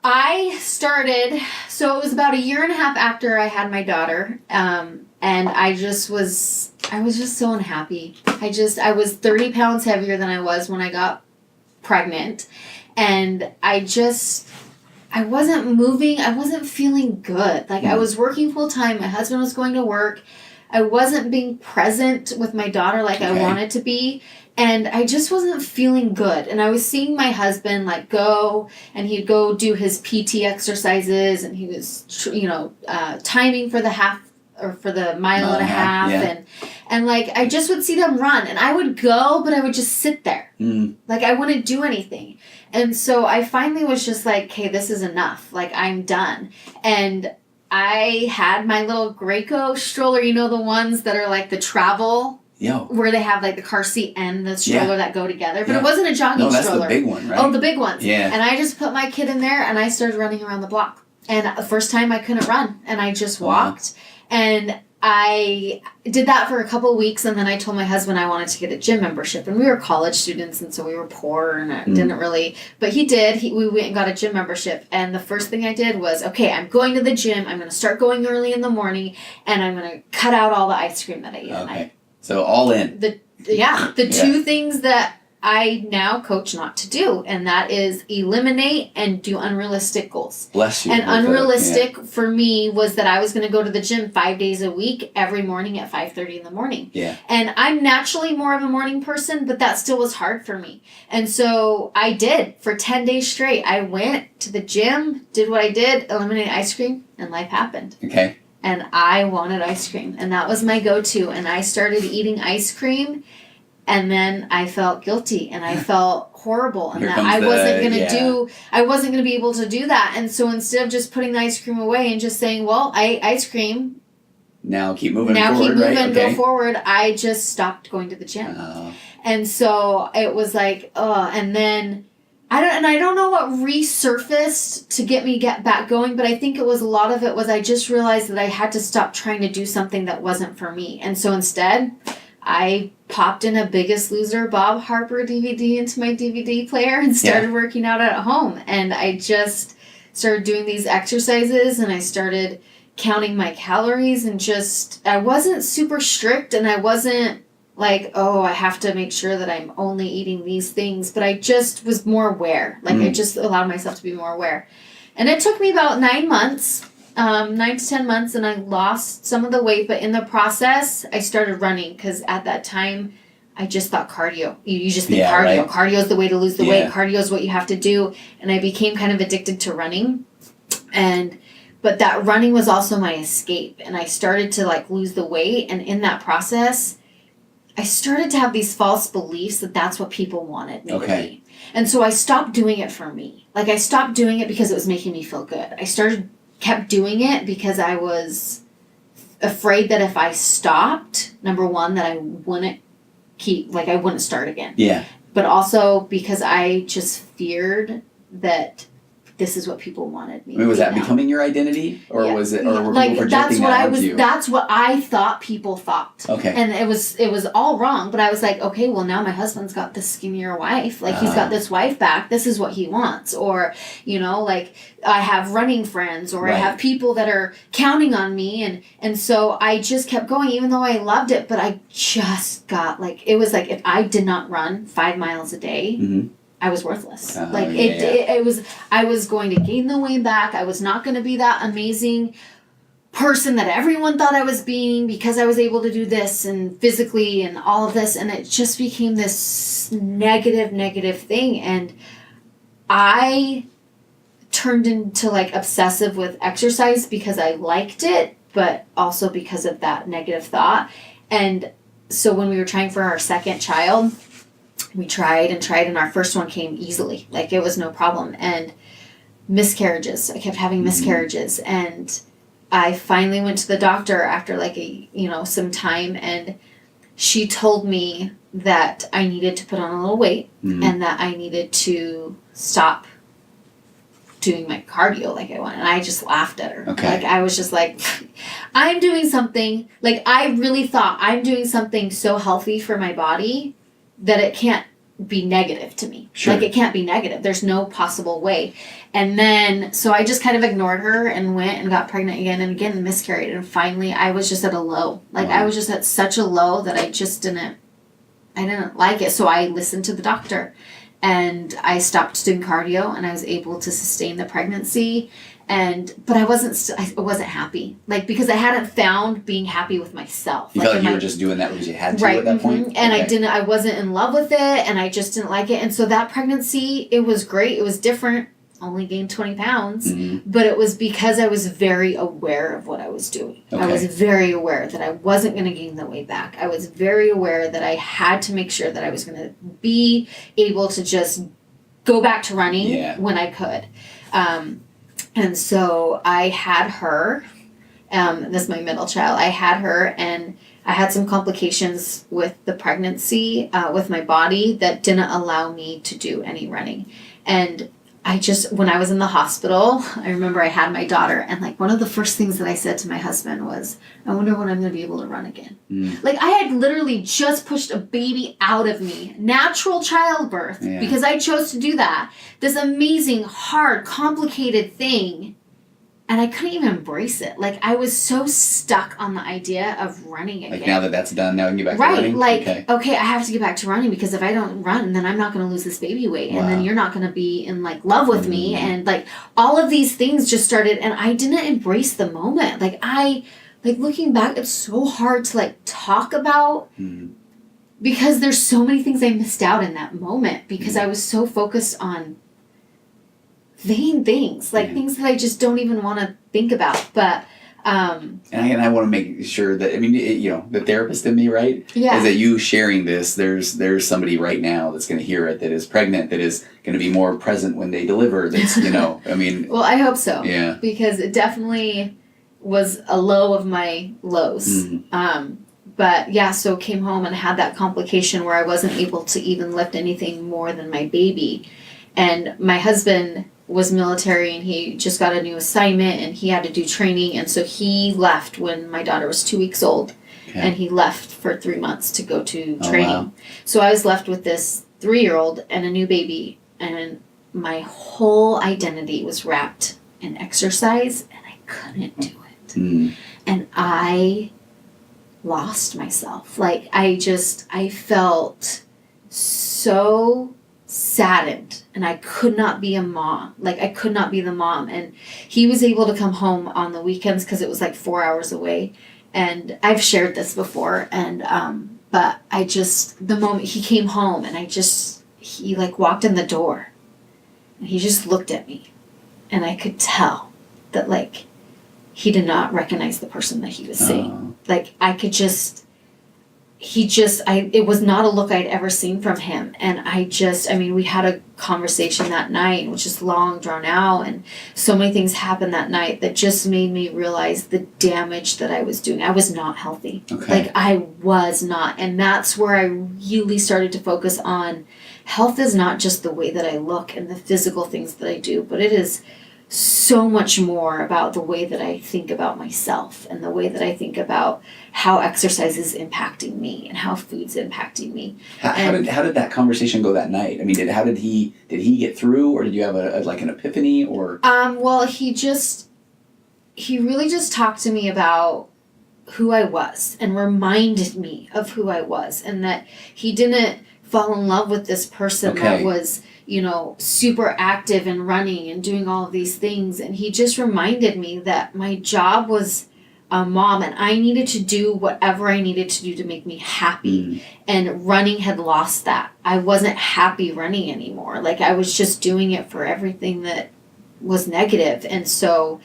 Speaker 2: I started, so it was about 1.5 years after I had my daughter, and I was just so unhappy. I was 30 pounds heavier than I was when I got pregnant, and I wasn't moving, I wasn't feeling good. I was working full time, my husband was going to work, I wasn't being present with my daughter I wanted to be. And I just wasn't feeling good. And I was seeing my husband go, and he'd go do his PT exercises, and he was, timing for the half or for the mile and a half.
Speaker 1: Yeah.
Speaker 2: And I just would see them run, and I would go, but I would just sit there. I wouldn't do anything. And so I finally was just okay, this is enough. I'm done. And I had my little Graco stroller, the ones that are the travel. Where they have the car seat and the stroller that go together. But it wasn't a jogging stroller. No, that's
Speaker 1: the big one, right?
Speaker 2: Oh, the big ones.
Speaker 1: Yeah.
Speaker 2: And I just put my kid in there and I started running around the block. And the first time I couldn't run. And I just walked. And I did that for a couple of weeks. And then I told my husband I wanted to get a gym membership. And we were college students, and so we were poor, and I didn't really. But he did. We went and got a gym membership. And the first thing I did was, okay, I'm going to the gym. I'm going to start going early in the morning. And I'm going to cut out all the ice cream that I eat at night.
Speaker 1: So all in.
Speaker 2: The two things that I now coach not to do, and that is eliminate and do unrealistic goals.
Speaker 1: Bless you.
Speaker 2: And unrealistic for me was that I was going to go to the gym 5 days a week, every morning at 5:30 in the morning.
Speaker 1: Yeah.
Speaker 2: And I'm naturally more of a morning person, but that still was hard for me. And so I did for 10 days straight. I went to the gym, did what I did, eliminated ice cream, and life happened.
Speaker 1: Okay.
Speaker 2: and I wanted ice cream, and that was my go-to, and I started eating ice cream, and then I felt guilty, and I felt horrible, and that I wasn't gonna be able to do that, and so instead of just putting the ice cream away and just saying, well, I ate ice cream,
Speaker 1: now keep moving,
Speaker 2: go forward, I just stopped going to the gym. And so it was like, and then I don't know what resurfaced to get back going, but I think a lot of it was I just realized that I had to stop trying to do something that wasn't for me. And so instead, I popped in a Biggest Loser Bob Harper DVD into my DVD player and started working out at home. And I just started doing these exercises, and I started counting my calories, and I wasn't super strict, and I wasn't like, oh, I have to make sure that I'm only eating these things, but I just was more aware. Like, I just allowed myself to be more aware. And it took me about 9 months, 9 to 10 months, and I lost some of the weight, but in the process, I started running, because at that time, I just thought cardio. You just think cardio. Right. Cardio is the way to lose the weight. Cardio is what you have to do. And I became kind of addicted to running. But that running was also my escape. And I started to like lose the weight. And in that process, I started to have these false beliefs that that's what people wanted me to be. And so I stopped doing it for me. Like, I stopped doing it because it was making me feel good. Kept doing it because I was afraid that if I stopped, number one, that I wouldn't I wouldn't start again. Yeah. But also because I just feared that this is what people wanted me. Was that becoming your identity, or was it, or were people projecting that onto you? That's what I thought people thought. Okay. And it was all wrong. But I was like, okay, well, now my husband's got this skinnier wife. Like, he's got this wife back. This is what he wants. Or, like, I have running friends, or I have people that are counting on me, and so I just kept going, even though I loved it. But I just got it was like if I did not run 5 miles a day. I was worthless. It was, I was going to gain the weight back. I was not going to be that amazing person that everyone thought I was being because I was able to do this and physically and all of this. And it just became this negative thing. And I turned into obsessive with exercise because I liked it, but also because of that negative thought. And so when we were trying for our second child, we tried, and our first one came easily. It was no problem. And miscarriages. I kept having miscarriages. And I finally went to the doctor after some time, and she told me that I needed to put on a little weight and that I needed to stop doing my cardio like I wanted. And I just laughed at her. Okay. I was just like, I'm doing something, I really thought I'm doing something so healthy for my body that it can't be negative to me. Sure. It can't be negative. There's no possible way. And then, so I just kind of ignored her and went and got pregnant again and miscarried. And finally, I was just at a low. I was just at such a low that I just didn't like it. So I listened to the doctor, and I stopped doing cardio, and I was able to sustain the pregnancy. But I wasn't happy, because I hadn't found being happy with myself. You felt like you were just doing that because you had to at that point? And I wasn't in love with it, and I just didn't like it. And so that pregnancy, it was great. It was different. Only gained 20 pounds, but it was because I was very aware of what I was doing. Okay. I was very aware that I wasn't going to gain the weight back. I was very aware that I had to make sure that I was going to be able to just go back to running when I could. And so I had her, this is my middle child, I had her, and I had some complications with the pregnancy, with my body that didn't allow me to do any running. And when I was in the hospital, I remember I had my daughter, and one of the first things that I said to my husband was, I wonder when I'm going to be able to run again. I had literally just pushed a baby out of me, natural childbirth, because I chose to do that. This amazing, hard, complicated thing. And I couldn't even embrace it. I was so stuck on the idea of running again. Now that that's done, now I can get back to running? Okay, I have to get back to running, because if I don't run, then I'm not going to lose this baby weight. Wow. And then you're not going to be in, love with me. And, all of these things just started, and I didn't embrace the moment. Looking back, it's so hard to, talk about, because there's so many things I missed out in that moment, because I was so focused on vain things, things that I just don't even want to think about. But
Speaker 1: And I want to make sure that, I mean, the therapist in me, right?
Speaker 2: Yeah.
Speaker 1: Is that you sharing this, there's somebody right now that's going to hear it, that is pregnant, that is going to be more present when they deliver. That's, I mean.
Speaker 2: Well, I hope so.
Speaker 1: Yeah.
Speaker 2: Because it definitely was a low of my lows.
Speaker 1: Mm-hmm.
Speaker 2: But yeah, so came home and had that complication where I wasn't able to even lift anything more than my baby. And my husband was military and he just got a new assignment and he had to do training. And so he left when my daughter was 2 weeks old. Okay. And he left for 3 months to go to training. Wow. So I was left with this 3-year-old and a new baby. And my whole identity was wrapped in exercise and I couldn't do it. Mm. And I lost myself. Like I felt so saddened and I could not be a mom. Like I could not be the mom. And he was able to come home on the weekends because it was like 4 hours away. And I've shared this before. And, but the moment he came home and he like walked in the door and he just looked at me and I could tell that like he did not recognize the person that he was seeing. Like I could it was not a look I'd ever seen from him. And we had a conversation that night, which is long drawn out. And so many things happened that night that just made me realize the damage that I was doing. I was not healthy. Okay. Like I was not. And that's where I really started to focus on health is not just the way that I look and the physical things that I do, but it is so much more about the way that I think about myself and the way that I think about how exercise is impacting me and how food's impacting me.
Speaker 1: How did that conversation go that night? I mean, did he get through, or did you have an epiphany, or?
Speaker 2: Well, he really just talked to me about who I was and reminded me of who I was, and that he didn't fall in love with this person that was, super active and running and doing all of these things. And he just reminded me that my job was a mom and I needed to do whatever I needed to do to make me happy. Mm. And running had lost that. I wasn't happy running anymore. Like I was just doing it for everything that was negative. And so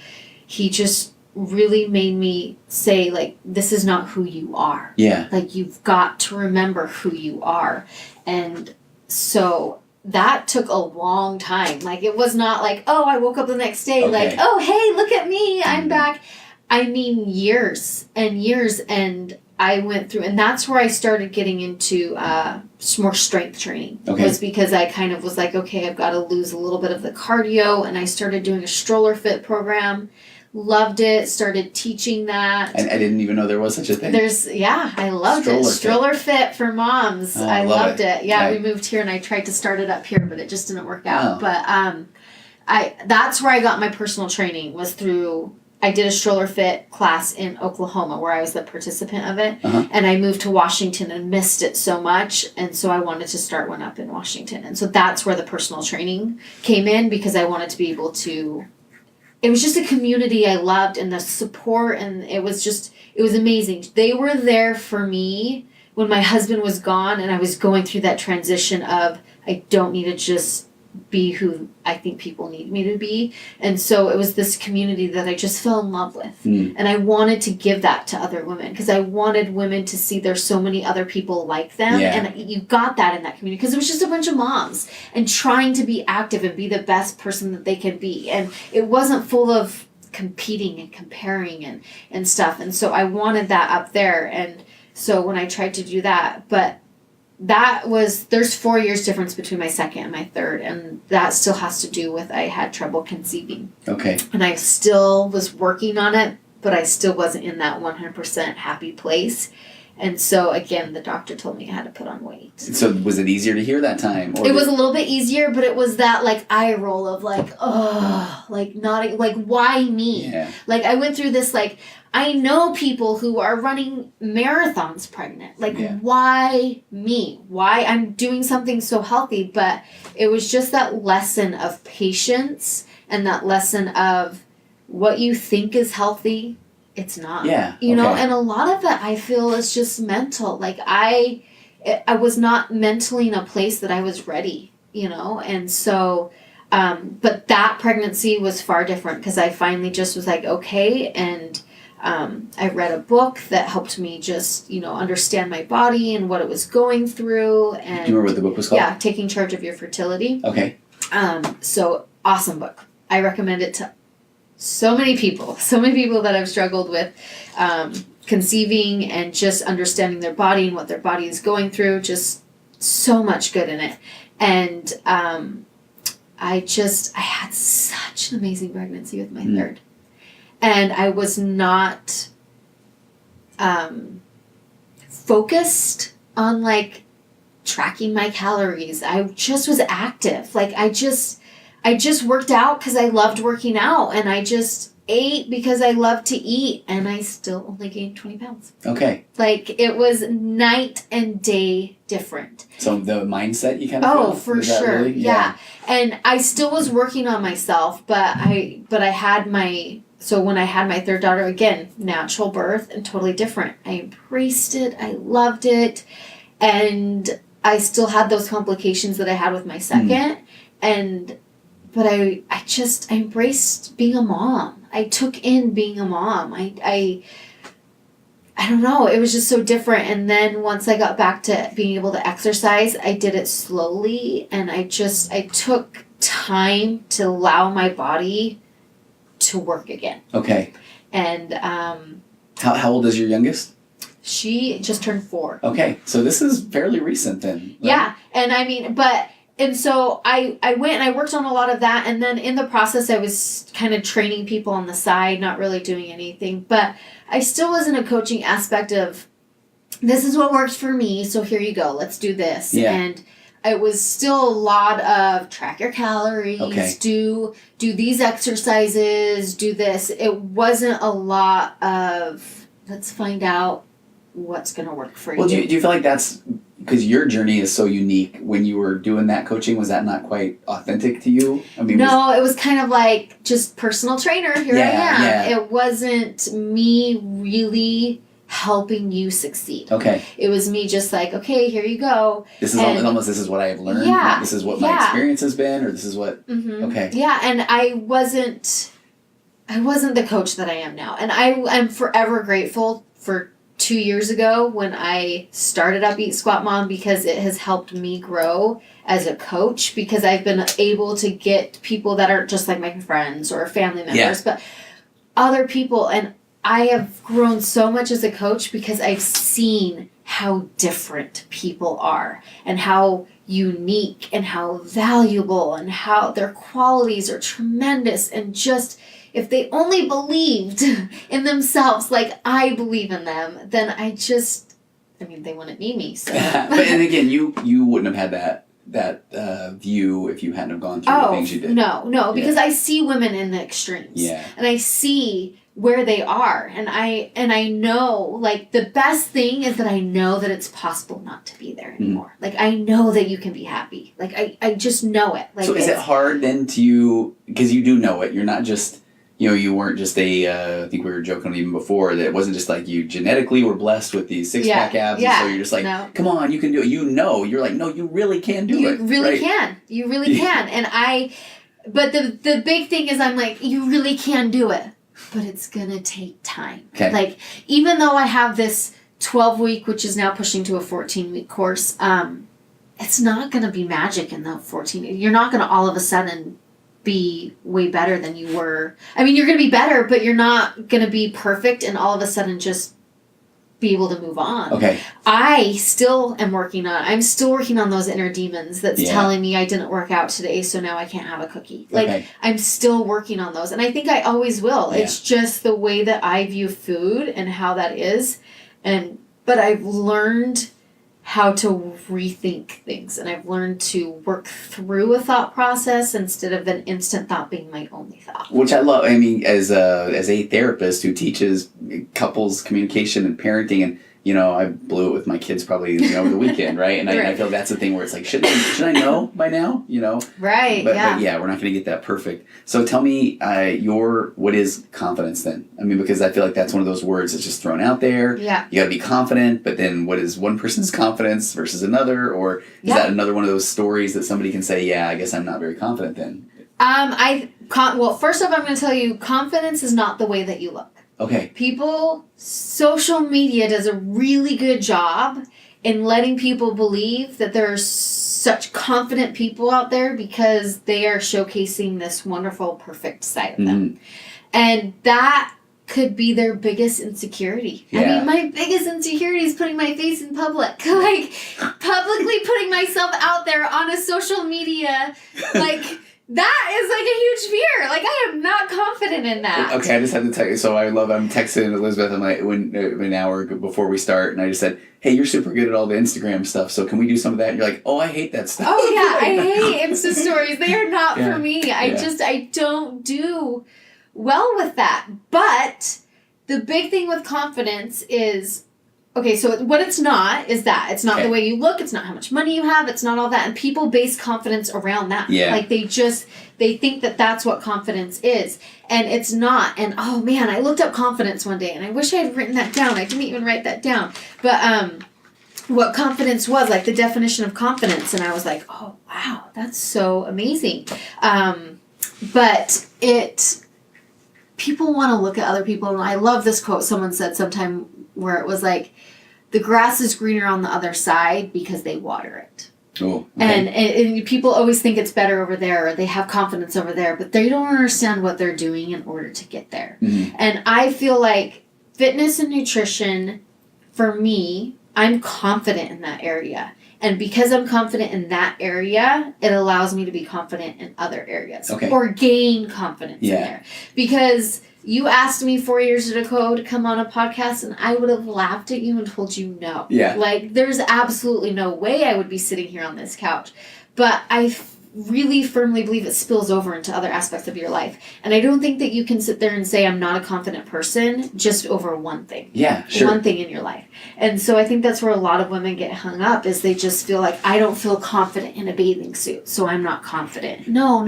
Speaker 2: he just really made me say, like, this is not who you are. Yeah. Like, you've got to remember who you are. And so that took a long time. Like, it was not like, oh, I woke up the next day, like, oh, hey, look at me, I'm back. I mean, years and years. And I went through, and that's where I started getting into more strength training. Okay. Was because I kind of was like, okay, I've got to lose a little bit of the cardio. And I started doing a stroller fit program. Loved it. Started teaching that. And I didn't even know there was such a thing. I loved it. Stroller fit for moms. Oh, I loved it. Yeah, we moved here and I tried to start it up here, but it just didn't work out. Oh. But that's where I got my personal training, was through, I did a stroller fit class in Oklahoma where I was the participant of it. Uh-huh. And I moved to Washington and missed it so much. And so I wanted to start one up in Washington. And so that's where the personal training came in, because I wanted to be able to, it was just a community I loved, and the support, and it was amazing. They were there for me when my husband was gone and I was going through that transition of, I don't need to just be who I think people need me to be. And so it was this community that I just fell in love with. Mm. And I wanted to give that to other women, because I wanted women to see there's so many other people like them. Yeah. And you got that in that community, because it was just a bunch of moms and trying to be active and be the best person that they could be. And it wasn't full of competing and comparing and stuff. And so I wanted that up there. And so when I tried to do that, but there's 4 years difference between my second and my third, and that still has to do with I had trouble conceiving. Okay. And I still was working on it, but I still wasn't in that 100% happy place. And so again, the doctor told me I had to put on weight. So was it easier to hear that time? Or it was a little bit easier, but it was that like eye roll of like, oh, like not like, why me? Yeah. Like I went through this, like, I know people who are running marathons pregnant. Like, yeah. Why me? Why I'm doing something so healthy? But it was just that lesson of patience and that lesson of what you think is healthy, it's not. Yeah. You know, and a lot of it I feel is just mental. Like I was not mentally in a place that I was ready, you know? And so, but that pregnancy was far different, because I finally just was like, okay, and I read a book that helped me just, understand my body and what it was going through. And
Speaker 1: do you remember what the book was called?
Speaker 2: Yeah, Taking Charge of Your Fertility.
Speaker 1: Okay.
Speaker 2: So awesome book. I recommend it to so many people that have struggled with conceiving and just understanding their body and what their body is going through. Just so much good in it. And I had such an amazing pregnancy with my third. And I was not focused on like tracking my calories. I just was active. Like I just worked out because I loved working out, and I just ate because I loved to eat, and I still only gained 20 pounds.
Speaker 1: Okay.
Speaker 2: Like it was night and day different.
Speaker 1: So the mindset you kind of
Speaker 2: Oh, for sure. Really? Yeah. And I still was working on myself, but I had so when I had my third daughter, again, natural birth and totally different. I embraced it. I loved it. And I still had those complications that I had with my second. But I embraced being a mom. I took in being a mom. I don't know. It was just so different. And then once I got back to being able to exercise, I did it slowly. And I took time to allow my body to work again. Okay. And
Speaker 1: how old is your youngest?
Speaker 2: She just turned 4.
Speaker 1: Okay. So this is fairly recent then. Right?
Speaker 2: Yeah. And I mean, and so I went and I worked on a lot of that. And then in the process, I was kind of training people on the side, not really doing anything. But I still was in a coaching aspect of, this is what works for me. So here you go. Let's do this. Yeah. And it was still a lot of track your calories, do these exercises, do this. It wasn't a lot of, let's find out what's going to work for you.
Speaker 1: Well, do you feel like that's because your journey is so unique? When you were doing that coaching, was that not quite authentic to you? I mean,
Speaker 2: no, it was kind of like just personal trainer. Here I am. Yeah. It wasn't me really helping you succeed. Okay. It was me just like, okay, here you go.
Speaker 1: This is almost this is what I have learned. Yeah. This is what my experience has been, or this is what. Mm-hmm. Okay.
Speaker 2: Yeah, and I wasn't the coach that I am now, and I'm forever grateful for 2 years ago when I started up Eat Squat Mom, because it has helped me grow as a coach, because I've been able to get people that aren't just like my friends or family members, but other people. And I have grown so much as a coach because I've seen how different people are and how unique and how valuable and how their qualities are tremendous. And just, if they only believed in themselves like I believe in them, then they wouldn't need me. So.
Speaker 1: But and again, you wouldn't have had that view if you hadn't have gone through the things you did.
Speaker 2: No, because I see women in the extremes. Yeah. And I see where they are, and I know, like, the best thing is that I know that it's possible not to be there anymore. Like, I know that you can be happy. Like, I just know it. Like,
Speaker 1: so is it hard then because you do know it, you're not just, you weren't just I think we were joking even before that it wasn't just like you genetically were blessed with these six-pack abs, and so you're just like, come on, you can do it. You're like, no, you really can do it.
Speaker 2: You really can. You really can. And but the big thing is I'm like, you really can do it. But it's going to take time. Okay. Like, even though I have this 12-week, which is now pushing to a 14-week course, it's not going to be magic in the 14. You're not going to all of a sudden be way better than you were. I mean, you're going to be better, but you're not going to be perfect and all of a sudden just be able to move on. Okay. I'm still working on those inner demons that's telling me I didn't work out today, so now I can't have a cookie. Like, I'm still working on those, and I think I always will. Yeah. It's just the way that I view food and how that is. But I've learned how to rethink things, and I've learned to work through a thought process instead of an instant thought being my only thought.
Speaker 1: Which I love. I mean, as a therapist who teaches couples communication and parenting, and I blew it with my kids probably over the weekend, right? And I feel that's the thing where it's like, should I know by now?
Speaker 2: Right.
Speaker 1: But yeah, we're not going to get that perfect. So tell me, what is confidence then? I mean, because I feel like that's one of those words that's just thrown out there. Yeah. You got to be confident, but then what is one person's confidence versus another? Or is that another one of those stories that somebody can say, yeah, I guess I'm not very confident then?
Speaker 2: Well, first off, I'm going to tell you, confidence is not the way that you look.
Speaker 1: Okay.
Speaker 2: Social media does a really good job in letting people believe that there are such confident people out there because they are showcasing this wonderful, perfect side of them. And that could be their biggest insecurity.
Speaker 1: Yeah.
Speaker 2: I mean, my biggest insecurity is putting my face in public. Like, publicly putting myself out there on a social media, like... That is like a huge fear. Like, I am not confident in that.
Speaker 1: Okay, I just have to tell you. So I'm texting Elizabeth an hour before we start, and I just said, "Hey, you're super good at all the Instagram stuff. So can we do some of that?" And you're like, "Oh, I hate that stuff."
Speaker 2: Oh yeah, I hate Insta stories. They are not for me. I don't do well with that. But the big thing with confidence is. Okay, so what it's not is that. It's not the way you look, it's not how much money you have, it's not all that. And people base confidence around that.
Speaker 1: Yeah.
Speaker 2: Like, they think that that's what confidence is. And it's not. And, oh, man, I looked up confidence one day, and I wish I had written that down. I didn't even write that down. But what confidence was, like the definition of confidence. And I was like, oh, wow, that's so amazing. But people want to look at other people. And I love this quote someone said sometime where it was like, the grass is greener on the other side because they water it.
Speaker 1: Oh, okay.
Speaker 2: And people always think it's better over there, or they have confidence over there, but they don't understand what they're doing in order to get there. And I feel like fitness and nutrition, for me, I'm confident in that area. And because I'm confident in that area, it allows me to be confident in other areas.
Speaker 1: Okay.
Speaker 2: Or gain confidence in there. Because you asked me 4 years ago to come on a podcast, and I would have laughed at you and told you no.
Speaker 1: Yeah.
Speaker 2: Like, there's absolutely no way I would be sitting here on this couch. But I really firmly believe it spills over into other aspects of your life. And I don't think that you can sit there and say, I'm not a confident person, just over one thing.
Speaker 1: Yeah, sure.
Speaker 2: One thing in your life. And so I think that's where a lot of women get hung up, is they just feel like, I don't feel confident in a bathing suit, so I'm not confident. No.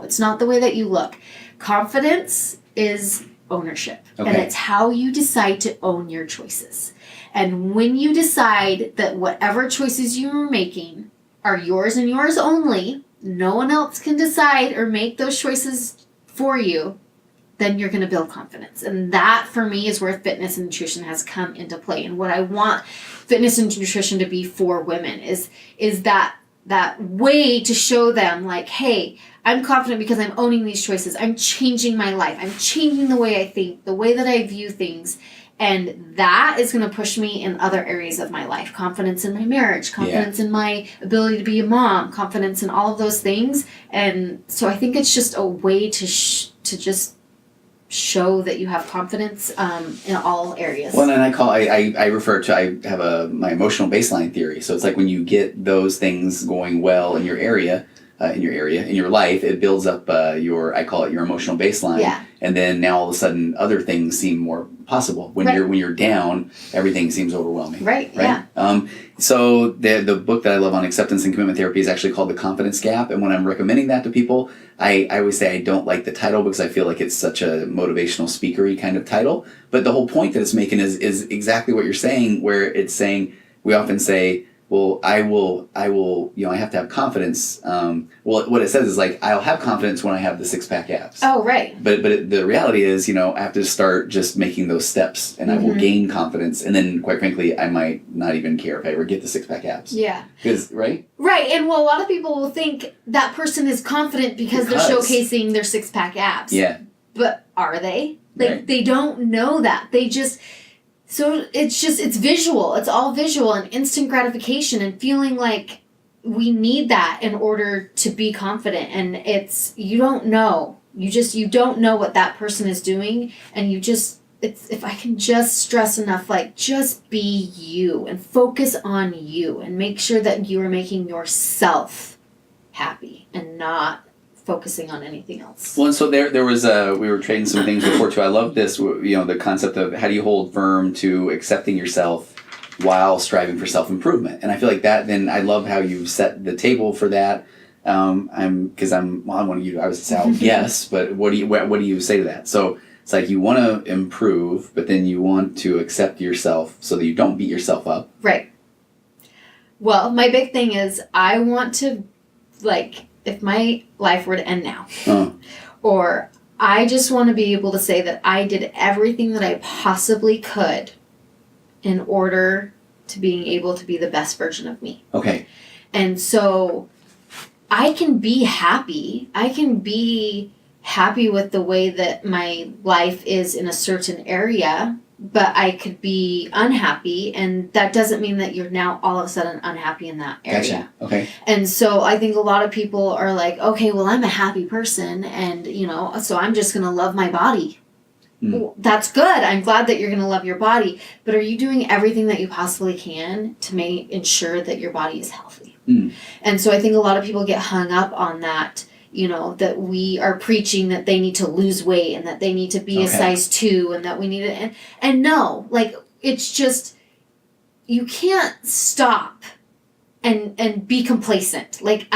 Speaker 2: It's not the way that you look. Confidence is ownership.
Speaker 1: Okay.
Speaker 2: And it's how you decide to own your choices. And when you decide that whatever choices you are making are yours and yours only, no one else can decide or make those choices for you, then you're going to build confidence. And that, for me, is where fitness and nutrition has come into play. And what I want fitness and nutrition to be for women is that way to show them, like, hey, I'm confident because I'm owning these choices. I'm changing my life. I'm changing the way I think, the way that I view things. And that is going to push me in other areas of my life. Confidence in my marriage, confidence in my ability to be a mom, confidence in all of those things. And so I think it's just a way to just show that you have confidence in all arears.
Speaker 1: Well, and I refer to, my emotional baseline theory. So it's like when you get those things going well in your area, in your life, it builds up I call it your emotional baseline.
Speaker 2: Yeah.
Speaker 1: And then now all of a sudden other things seem more possible. When you're down, everything seems overwhelming.
Speaker 2: Right. Yeah.
Speaker 1: So the book that I love on acceptance and commitment therapy is actually called The Confidence Gap. And when I'm recommending that to people, I always say I don't like the title because I feel like it's such a motivational speakery kind of title. But the whole point that it's making is exactly what you're saying, where it's saying, we often say, well, I have to have confidence. What it says is like, I'll have confidence when I have the six-pack abs.
Speaker 2: Oh, right.
Speaker 1: But the reality is, I have to start just making those steps, and I will gain confidence. And then, quite frankly, I might not even care if I ever get the six-pack abs.
Speaker 2: Yeah.
Speaker 1: Right?
Speaker 2: Right. And a lot of people will think that person is confident because they're showcasing their six-pack abs.
Speaker 1: Yeah.
Speaker 2: But are they? They don't know that. They just... So it's visual. It's all visual and instant gratification and feeling like we need that in order to be confident. And you don't know. You don't know what that person is doing. And if I can just stress enough, like, just be you and focus on you and make sure that you are making yourself happy and not focusing on anything else.
Speaker 1: Well, and so there was we were trading some things before too. I love this, the concept of how do you hold firm to accepting yourself while striving for self-improvement. And I feel like that, then I love how you set the table for that. I want you to, I was say, yes, but what do you say to that? So it's like you want to improve, but then you want to accept yourself so that you don't beat yourself up.
Speaker 2: Right. Well, my big thing is I want to, like, if my life were to end now, or I just want to be able to say that I did everything that I possibly could in order to being able to be the best version of me.
Speaker 1: Okay.
Speaker 2: And so I can be happy. I can be happy with the way that my life is in a certain area, but I could be unhappy, and that doesn't mean that you're now all of a sudden unhappy in that area.
Speaker 1: Gotcha. Okay.
Speaker 2: And so I think a lot of people are like, okay, well, I'm a happy person, and, so I'm just going to love my body. Well, that's good. I'm glad that you're going to love your body, but are you doing everything that you possibly can to ensure that your body is healthy? And so I think a lot of people get hung up on that, that we are preaching that they need to lose weight and that they need to be a size 2 and that we need to, and no, like, it's just, you can't stop and be complacent. Like,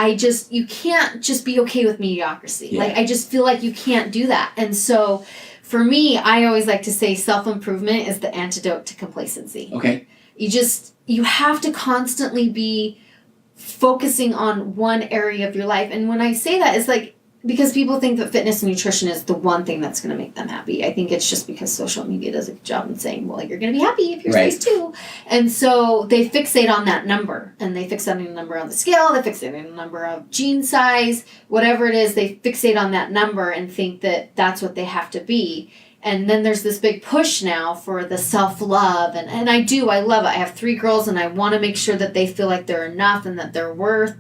Speaker 2: you can't just be okay with mediocrity. Yeah. Like, I just feel like you can't do that. And so for me, I always like to say self-improvement is the antidote to complacency.
Speaker 1: Okay.
Speaker 2: You have to constantly be focusing on one area of your life. And when I say that, it's like, because people think that fitness and nutrition is the one thing that's going to make them happy. I think it's just because social media does a good job in saying, well, you're going to be happy if you're size 2. And so they fixate on that number, and they fixate on the number on the scale, they fixate on the number of jean size, whatever it is, they fixate on that number and think that that's what they have to be. And then there's this big push now for the self-love. And I love it. I have 3 girls, and I want to make sure that they feel like they're enough and that their worth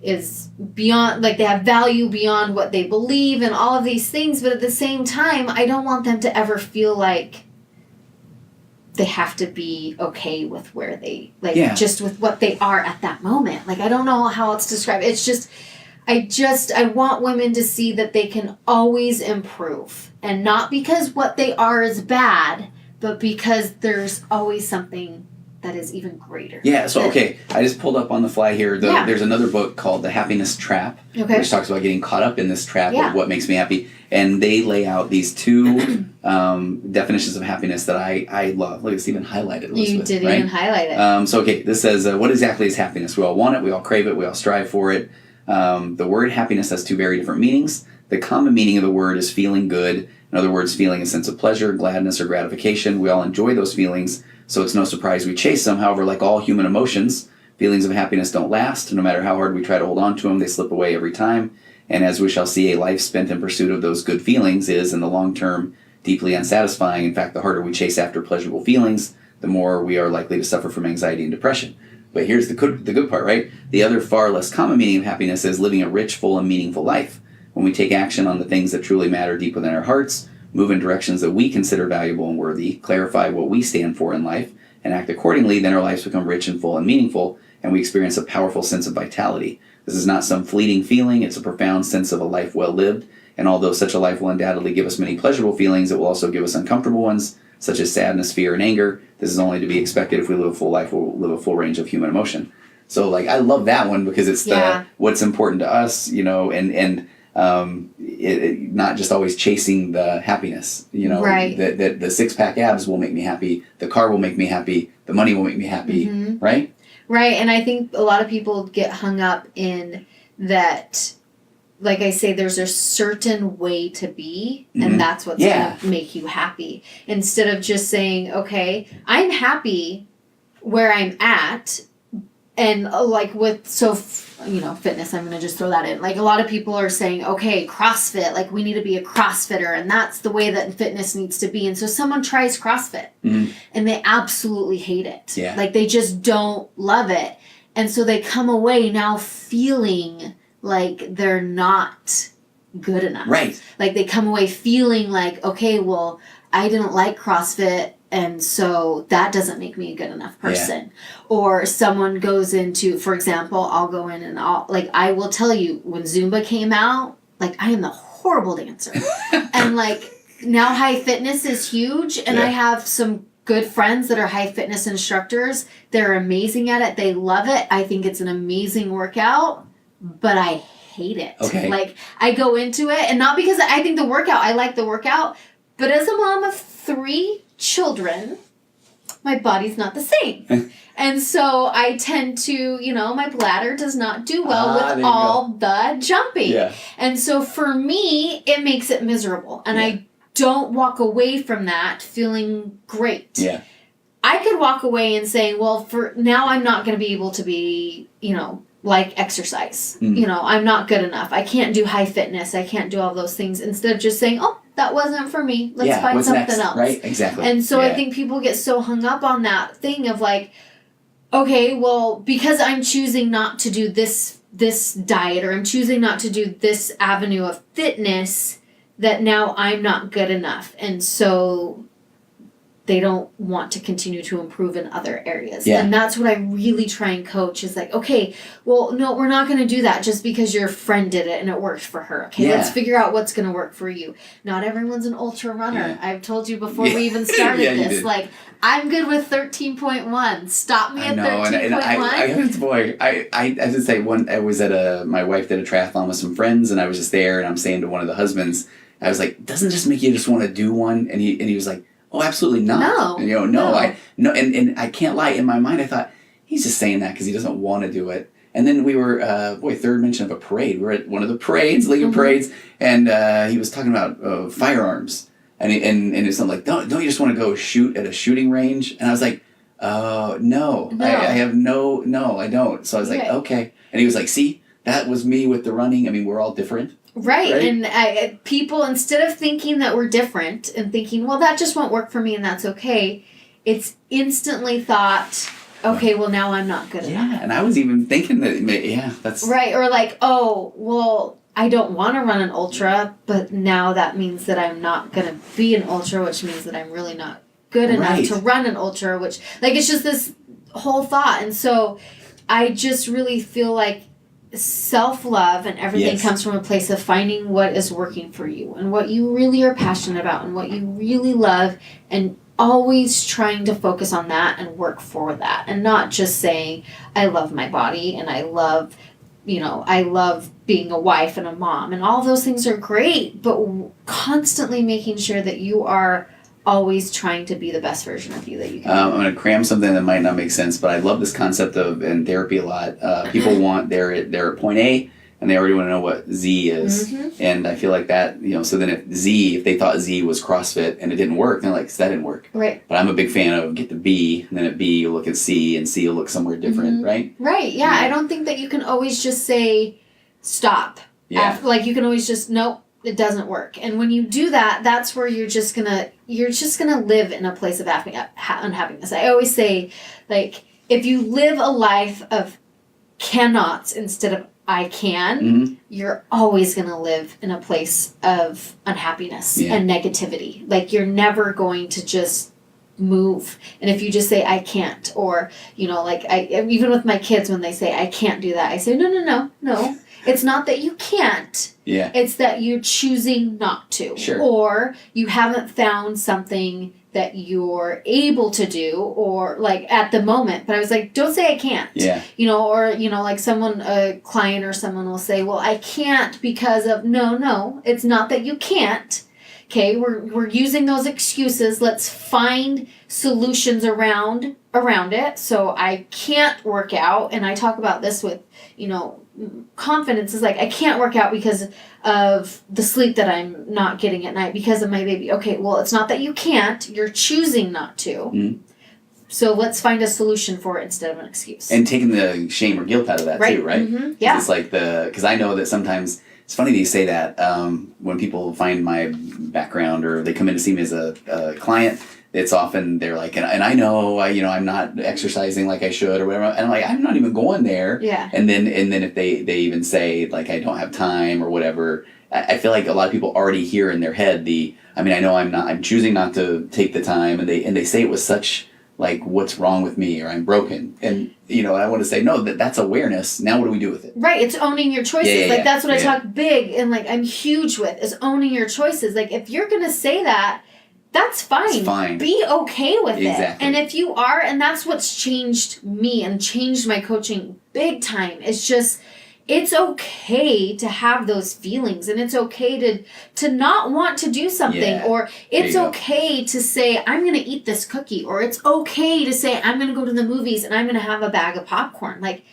Speaker 2: is beyond, like, they have value beyond what they believe and all of these things. But at the same time, I don't want them to ever feel like they have to be okay with where they, just with what they are at that moment. Like, I don't know how else to describe it. It's just, I want women to see that they can always improve. And not because what they are is bad, but because there's always something that is even greater.
Speaker 1: Yeah, so, okay, I just pulled up on the fly here. There's another book called The Happiness Trap, which talks about getting caught up in this trap of what makes me happy. And they lay out these 2 definitions of happiness that I love. Look, it's even highlighted, Elisabeth.
Speaker 2: You did even highlight it.
Speaker 1: So, okay, this says, what exactly is happiness? We all want it, we all crave it, we all strive for it. The word happiness has 2 very different meanings. The common meaning of the word is feeling good. In other words, feeling a sense of pleasure, gladness, or gratification. We all enjoy those feelings, so it's no surprise we chase them. However, like all human emotions, feelings of happiness don't last. No matter how hard we try to hold on to them, they slip away every time. And as we shall see, a life spent in pursuit of those good feelings is, in the long term, deeply unsatisfying. In fact, the harder we chase after pleasurable feelings, the more we are likely to suffer from anxiety and depression. But here's the good part, right? The other far less common meaning of happiness is living a rich, full, and meaningful life. When we take action on the things that truly matter deep within our hearts, move in directions that we consider valuable and worthy, clarify what we stand for in life, and act accordingly, then our lives become rich and full and meaningful, and we experience a powerful sense of vitality. This is not some fleeting feeling, it's a profound sense of a life well lived, and although such a life will undoubtedly give us many pleasurable feelings, it will also give us uncomfortable ones, such as sadness, fear, and anger. This is only to be expected. If we live a full life, we'll live a full range of human emotion. So, like, I love that one because it's what's important to us, and not just always chasing the happiness,
Speaker 2: right.
Speaker 1: that the 6-pack abs will make me happy, the car will make me happy, the money will make me happy, right?
Speaker 2: Right, and I think a lot of people get hung up in that, like I say, there's a certain way to be, and that's what's going to make you happy. Instead of just saying, okay, I'm happy where I'm at, and fitness, I'm going to just throw that in. Like, a lot of people are saying, okay, CrossFit, like, we need to be a CrossFitter, and that's the way that fitness needs to be. And so someone tries CrossFit, and they absolutely hate it.
Speaker 1: Yeah.
Speaker 2: Like, they just don't love it. And so they come away now feeling like they're not good enough.
Speaker 1: Right.
Speaker 2: Like, they come away feeling like, okay, well, I didn't like CrossFit, and so that doesn't make me a good enough person. Yeah. Or someone goes into, for example, I'll go in and I will tell you, when Zumba came out, like, I am the horrible dancer. And, like, now high fitness is huge, and I have some good friends that are high fitness instructors. They're amazing at it. They love it. I think it's an amazing workout, but I hate it.
Speaker 1: Okay.
Speaker 2: Like, I go into it, and not because I think I like the workout, but as a mom of 3 children, my body's not the same. And so I tend to, my bladder does not do well with all the jumping.
Speaker 1: Yeah.
Speaker 2: And so for me, it makes it miserable. And I don't walk away from that feeling great.
Speaker 1: Yeah.
Speaker 2: I could walk away and say, well, for now I'm not going to be able to be, like exercise. I'm not good enough. I can't do high fitness. I can't do all those things. Instead of just saying, oh, that wasn't for me. Let's find something
Speaker 1: next?
Speaker 2: else.
Speaker 1: Right? Exactly.
Speaker 2: And so I think people get so hung up on that thing of like, okay, well, because I'm choosing not to do this diet, or I'm choosing not to do this avenue of fitness, that now I'm not good enough. And so they don't want to continue to improve in other areas. Yeah. And that's what I really try and coach is like, okay, well, no, we're not going to do that just because your friend did it and it worked for her. Okay, let's figure out what's going to work for you. Not everyone's an ultra runner. I've told you before we even started this. Like, I'm good with 13.1. Stop me at 13.1.
Speaker 1: I have to say, I was at my wife did a triathlon with some friends, and I was just there, and I'm saying to one of the husbands, I was like, doesn't this make you just want to do one? And he was like, oh, absolutely not.
Speaker 2: No.
Speaker 1: And, and I can't lie. In my mind, I thought, he's just saying that because he doesn't want to do it. And then we were, third mention of a parade. We were at one of the parades, League of Parades, and he was talking about firearms. And it's something like, don't you just want to go shoot at a shooting range? And I was like, no. I have no, I don't. So I was like, okay. And he was like, see, that was me with the running. I mean, we're all different.
Speaker 2: Right. And people, instead of thinking that we're different and thinking, well, that just won't work for me and that's okay, it's instantly thought, okay, well, now I'm not good enough.
Speaker 1: Yeah, and I was even thinking that, that's...
Speaker 2: Right, or like, oh, well, I don't want to run an ultra, but now that means that I'm not going to be an ultra, which means that I'm really not good enough to run an ultra, which, like, it's just this whole thought. And so I just really feel like self-love and everything comes from a place of finding what is working for you and what you really are passionate about and what you really love, and always trying to focus on that and work for that, and not just saying I love my body and I love being a wife and a mom, and all those things are great, but constantly making sure that you are always trying to be the best version of you that you can.
Speaker 1: I'm going to cram something that might not make sense, but I love this concept of, in therapy a lot, people want, they're at point A, and they already want to know what Z is. And I feel like that, so then if they thought Z was CrossFit and it didn't work, they're like, that didn't work.
Speaker 2: Right.
Speaker 1: But I'm a big fan of get to B, and then at B you look at C, and C will look somewhere different, right?
Speaker 2: Right, yeah. I don't think that you can always just say, stop.
Speaker 1: Yeah.
Speaker 2: Like, you can always just, nope, it doesn't work. And when you do that, that's where you're just gonna live in a place of unhappiness. I always say, like, if you live a life of cannots instead of I can, you're always going to live in a place of unhappiness and negativity. Like, you're never going to just move. And if you just say, I can't, or, even with my kids, when they say, I can't do that, I say, no. It's not that you can't.
Speaker 1: Yeah.
Speaker 2: It's that you're choosing not to.
Speaker 1: Sure.
Speaker 2: Or you haven't found something that you're able to do, or like at the moment. But I was like, don't say I can't.
Speaker 1: Yeah.
Speaker 2: Like a client or someone will say, well, I can't because of, no, it's not that you can't. Okay, we're using those excuses. Let's find solutions around it. So I can't work out, and I talk about this with, confidence is like, I can't work out because of the sleep that I'm not getting at night because of my baby. Okay, well, it's not that you can't. You're choosing not to. So let's find a solution for it instead of an excuse.
Speaker 1: And taking the shame or guilt out of that too, right?
Speaker 2: Yeah.
Speaker 1: It's like because I know that sometimes, it's funny that you say that, when people find my background or they come in to see me as a client, it's often they're like, and I know, I'm not exercising like I should or whatever. And I'm like, I'm not even going there.
Speaker 2: Yeah.
Speaker 1: And then if they even say like, I don't have time or whatever, I feel like a lot of people already hear in their head I know I'm choosing not to take the time, and they say it with such like, what's wrong with me, or I'm broken. And, I want to say, no, that's awareness. Now what do we do with it?
Speaker 2: Right. It's owning your choices. That's what I talk big and like I'm huge with, is owning your choices. Like, if you're going to say that, that's fine.
Speaker 1: It's fine.
Speaker 2: Be okay with it.
Speaker 1: Exactly.
Speaker 2: And if you are, and that's what's changed me and changed my coaching big time, it's just, it's okay to have those feelings, and it's okay to not want to do something, or it's okay to say, I'm going to eat this cookie, or it's okay to say, I'm going to go to the movies and I'm going to have a bag of popcorn. Like,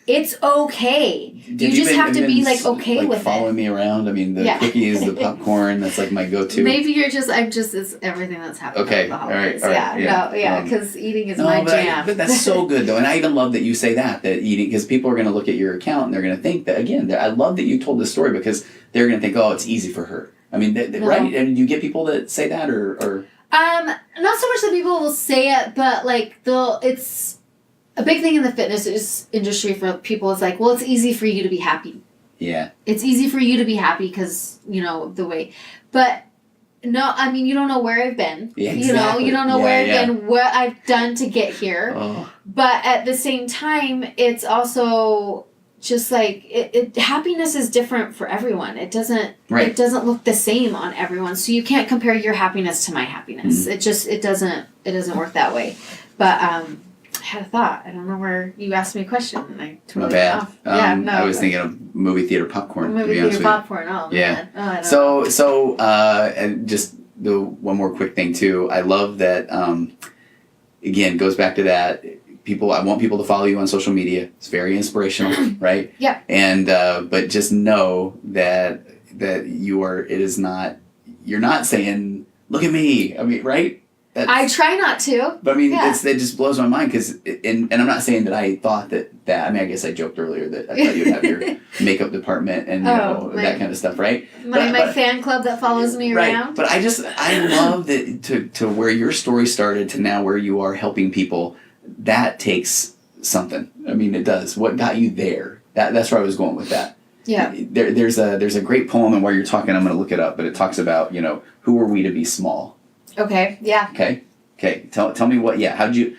Speaker 2: it's okay. You just have to be like okay with it.
Speaker 1: Following me around. I mean, the cookies, the popcorn. That's like my go-to.
Speaker 2: Maybe it's everything that's happening.
Speaker 1: Okay, all right.
Speaker 2: Because eating is my jam.
Speaker 1: But that's so good though, and I even love that you say that eating, because people are going to look at your account and they're going to think that again. I love that you told this story because they're going to think, oh, it's easy for her. I mean, right? And you get people that say that, or
Speaker 2: not so much that people will say it, but like it's. A big thing in the fitness industry for people is like, well, it's easy for you to be happy.
Speaker 1: Yeah.
Speaker 2: It's easy for you to be happy because, the way. But, no, I mean, you don't know where I've been.
Speaker 1: Yeah, exactly.
Speaker 2: You don't know where I've been, what I've done to get here.
Speaker 1: Oh.
Speaker 2: But at the same time, it's also just like, happiness is different for everyone. It doesn't look the same on everyone. So you can't compare your happiness to my happiness. Mm-hmm. It doesn't work that way. But, I had a thought. I don't know where you asked me a question, and I totally
Speaker 1: My bad.
Speaker 2: Off. Yeah, no.
Speaker 1: I was thinking of movie theater popcorn.
Speaker 2: Movie theater popcorn. Oh
Speaker 1: yeah.
Speaker 2: Man. Oh,
Speaker 1: so and just the one more quick thing too. I love that. Again, goes back to that. I want people to follow you on social media. It's very inspirational, right?
Speaker 2: Yeah.
Speaker 1: And but just know that you are. It is not. You're not saying, "Look at me." I mean, right?
Speaker 2: I try not to.
Speaker 1: But I mean, it just blows my mind because, and I'm not saying that I thought that, I mean, I guess I joked earlier that I thought you'd have your makeup department and, that kind of stuff, right?
Speaker 2: My fan club that follows me around.
Speaker 1: But I love that to where your story started to now where you are helping people, that takes something. I mean, it does. What got you there? That's where I was going with that.
Speaker 2: Yeah.
Speaker 1: There's a great poem, and while you're talking, I'm going to look it up, but it talks about, who are we to be small?
Speaker 2: Okay. Yeah.
Speaker 1: Okay. Tell me what. Yeah. How'd you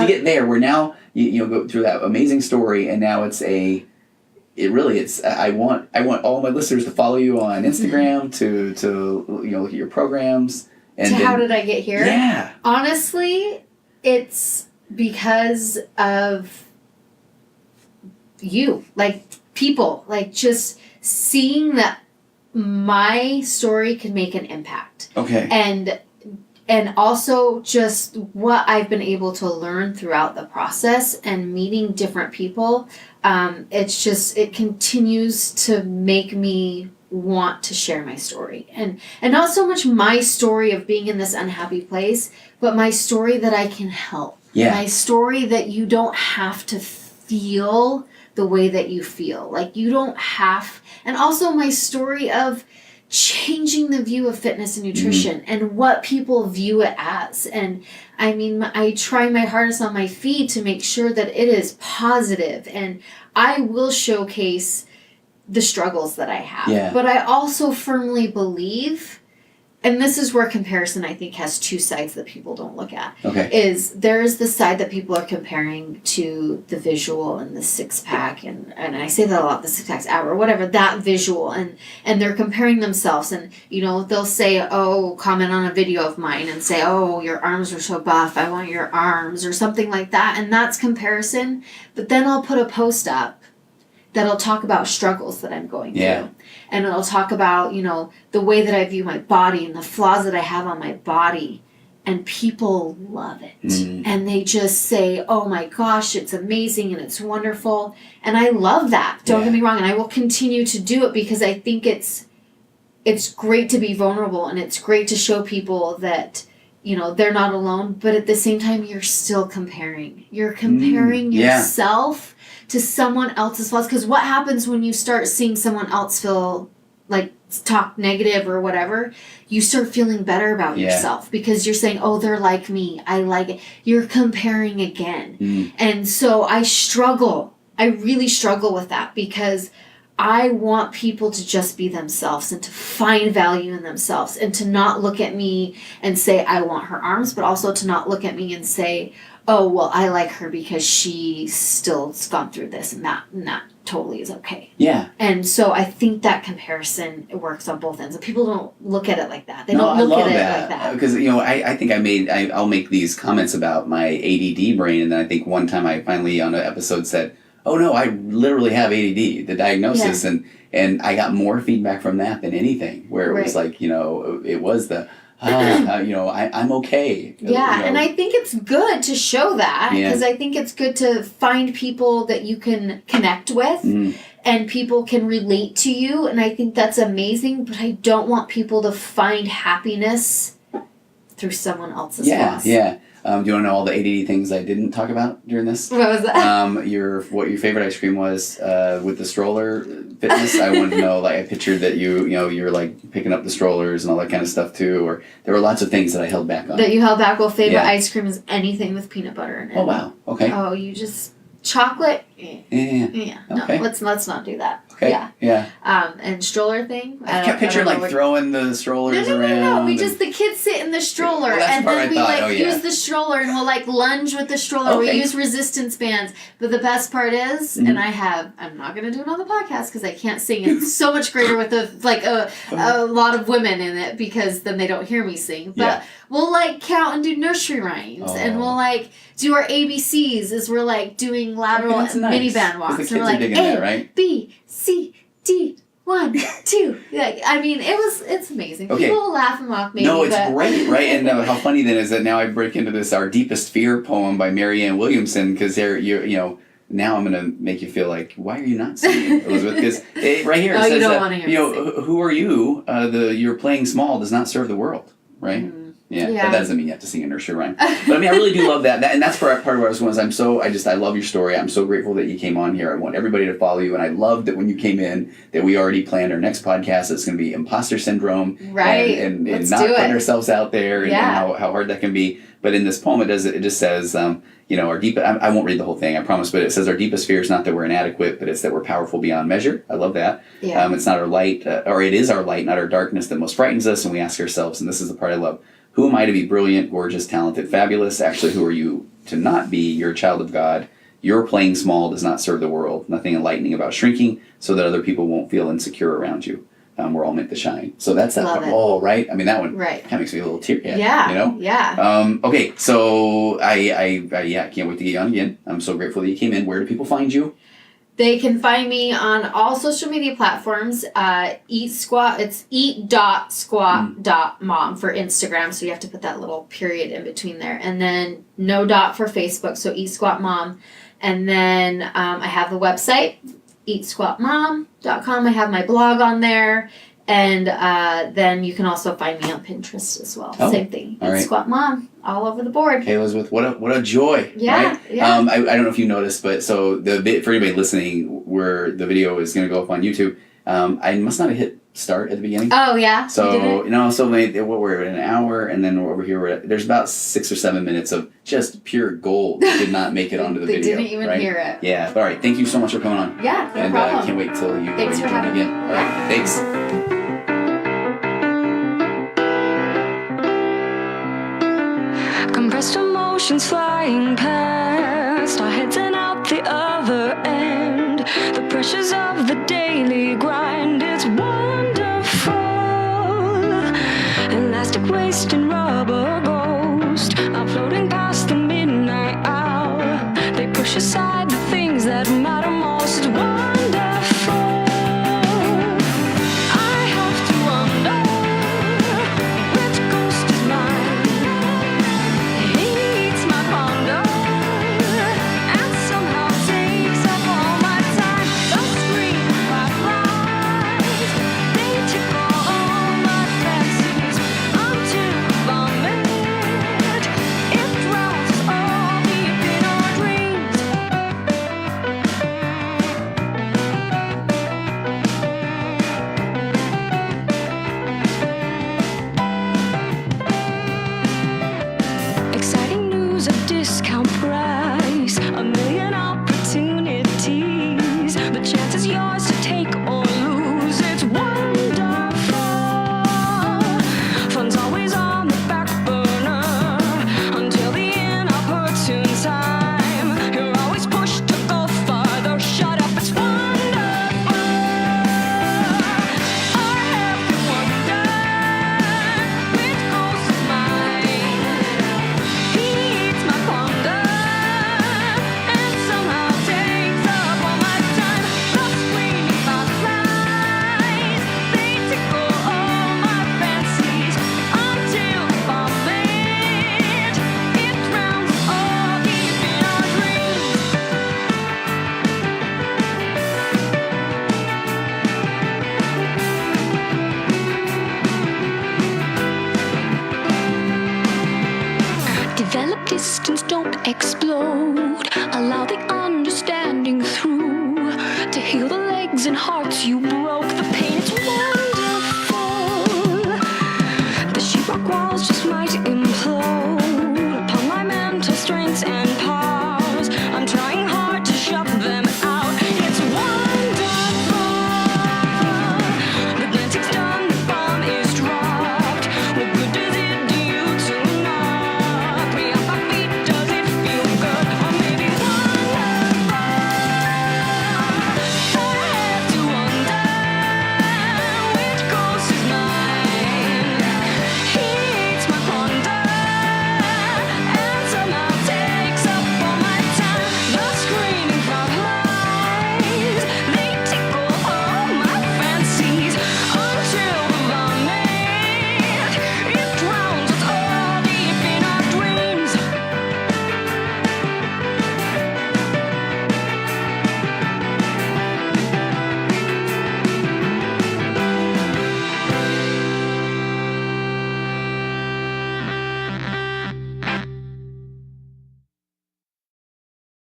Speaker 1: get there? Where now you go through that amazing story, and now it's I want all my listeners to follow you on Instagram, to look at your programs. And
Speaker 2: how did I get here?
Speaker 1: Yeah.
Speaker 2: Honestly, it's because of you, like people, like just seeing that my story can make an impact.
Speaker 1: Okay.
Speaker 2: And also just what I've been able to learn throughout the process and meeting different people. It continues to make me want to share my story. And not so much my story of being in this unhappy place, but my story that I can help.
Speaker 1: Yeah.
Speaker 2: My story that you don't have to feel the way that you feel. Like you don't have... And also my story of changing the view of fitness and nutrition and what people view it as. And I mean, I try my hardest on my feed to make sure that it is positive, and I will showcase the struggles that I have.
Speaker 1: Yeah.
Speaker 2: But I also firmly believe, and this is where comparison, I think, has two sides that people don't look at.
Speaker 1: Okay.
Speaker 2: There is the side that people are comparing to the visual and the six-pack, and I say that a lot, the six-pack's out, or whatever, that visual, and they're comparing themselves, and, they'll say, comment on a video of mine and say, your arms are so buff, I want your arms, or something like that, and that's comparison. But then I'll put a post up that'll talk about struggles that I'm going through. And it'll talk about, the way that I view my body and the flaws that I have on my body. And people love it. And they just say, oh my gosh, it's amazing and it's wonderful. And I love that. Don't get me wrong. And I will continue to do it because I think it's great to be vulnerable, and it's great to show people that, they're not alone. But at the same time, you're still comparing. You're comparing yourself to someone else's flaws. Because what happens when you start seeing someone else feel like talk negative or whatever, you start feeling better about yourself because you're saying, they're like me, I like it. You're comparing again. And so I really struggle with that because I want people to just be themselves and to find value in themselves, and to not look at me and say, I want her arms, but also to not look at me and say, I like her because she still's gone through this, and that totally is okay. Yeah. And so I think that comparison works on both ends. People don't look at it like that. They don't look at it like that.
Speaker 1: Because, I think I'll make these comments about my ADD brain, and then I think one time I finally on an episode said, oh no, I literally have ADD, the diagnosis, and I got more feedback from that than anything, where it was like, you know, it was the, you know, I'm okay.
Speaker 2: Yeah,
Speaker 1: you know.
Speaker 2: and I think it's good to show that, because
Speaker 1: Yeah.
Speaker 2: I think it's good to find people that you can connect with, and people can relate to you, and I think that's amazing, but I don't want people to find happiness through someone else's loss.
Speaker 1: Yeah. Do you want to know all the ADD things I didn't talk about during this?
Speaker 2: What was that?
Speaker 1: What your favorite ice cream was with the stroller fitness. I wanted to know, like, I pictured that you're like picking up the strollers and all that kind of stuff too, or there were lots of things that I held back on.
Speaker 2: That you held back. Well, favorite ice cream is anything with peanut butter in it.
Speaker 1: Oh wow. Okay.
Speaker 2: Oh, you just chocolate. Yeah.
Speaker 1: Okay.
Speaker 2: No, let's not do that.
Speaker 1: Okay.
Speaker 2: Yeah. And stroller thing.
Speaker 1: I kept picturing like throwing the strollers around.
Speaker 2: No. We just, the kids sit in the stroller, and then we use the stroller, and we'll like lunge with the stroller.
Speaker 1: Okay.
Speaker 2: We use resistance bands. But the best part is, and I'm not gonna do it on the podcast because I can't sing. It's so much greater with a lot of women in it, because then they don't hear me sing. But we'll like count and do nursery rhymes, and we'll like do our ABCs as we're like doing lateral mini band walks.
Speaker 1: The kids are digging that, right?
Speaker 2: B, C, D, 1, 2. Like, I mean, it's amazing.
Speaker 1: Okay.
Speaker 2: People will laugh and mock maybe.
Speaker 1: No, it's great, right? And how funny then is that now I break into this Our Deepest Fear poem by Marianne Williamson, because you know, now I'm going to make you feel like, why are you not singing, Elizabeth? Because right here it says
Speaker 2: you don't want to hear me sing.
Speaker 1: Who are you? You're playing small does not serve the world, right? Yeah, but that doesn't mean you have to sing a nursery rhyme. But I mean, I really do love that, and that's part of what I was going. I love your story. I'm so grateful that you came on here. I want everybody to follow you, and I love that when you came in, that we already planned our next podcast. It's going to be imposter syndrome,
Speaker 2: right?
Speaker 1: And not putting ourselves out there, and how hard that can be. But in this poem, it just says, you know, our deep. I won't read the whole thing, I promise. But it says our deepest fear is not that we're inadequate, but it's that we're powerful beyond measure. I love that.
Speaker 2: Yeah.
Speaker 1: It's not our light, or it is our light, not our darkness, that most frightens us. And we ask ourselves, and this is the part I love. Who am I to be brilliant, gorgeous, talented, fabulous? Actually, who are you to not be? You're a child of God. Your playing small does not serve the world. Nothing enlightening about shrinking so that other people won't feel insecure around you. We're all meant to shine. So that's that
Speaker 2: Love
Speaker 1: part.
Speaker 2: it.
Speaker 1: Oh, right? I mean, that one
Speaker 2: kind
Speaker 1: of makes me a little teary-eyed.
Speaker 2: Yeah.
Speaker 1: You know?
Speaker 2: Yeah.
Speaker 1: Okay, so I can't wait to get you on again. I'm so grateful that you came in. Where do people find you?
Speaker 2: They can find me on all social media platforms. Eat Squat. It's eat.squat.mom for Instagram. So you have to put that little period in between there. And then no dot for Facebook. So Eat Squat Mom. And then I have the website, eatsquatmom.com. I have my blog on there. And then you can also find me on Pinterest as well. Same thing. Eat Squat Mom. All over the board.
Speaker 1: Okay, Elizabeth, what a joy.
Speaker 2: Yeah,
Speaker 1: right?
Speaker 2: yeah.
Speaker 1: I don't know if you noticed, but so for anybody listening, where the video is going to go up on YouTube, I must not have hit start at the beginning.
Speaker 2: Oh yeah.
Speaker 1: So what we're at an hour, and then over here there's about 6 or 7 minutes of just pure gold that did not make it onto the
Speaker 2: they
Speaker 1: video.
Speaker 2: Didn't even hear it.
Speaker 1: Yeah. All right. Thank you so much for coming on.
Speaker 2: Yeah, no
Speaker 1: and
Speaker 2: problem.
Speaker 1: Can't wait till you
Speaker 2: Thanks for
Speaker 1: join
Speaker 2: having
Speaker 1: again.
Speaker 2: me.
Speaker 1: All right. Thanks.
Speaker 3: Compressed emotions flying past, our heads and out the other end. The pressures of the daily grind, it's wonderful. Elastic waste and rubber ghost are floating past the midnight hour. They push aside the things that matter most. It's wonderful. I have to wonder which ghost is mine. He eats my ponder and somehow takes up all my time. The screen fireflies, they tickle all my fancies. I'm too bombing. Develop distance, don't explode. Allow the understanding through to heal the legs and hearts you broke. The pain, it's wonderful. The sheetrock walls just might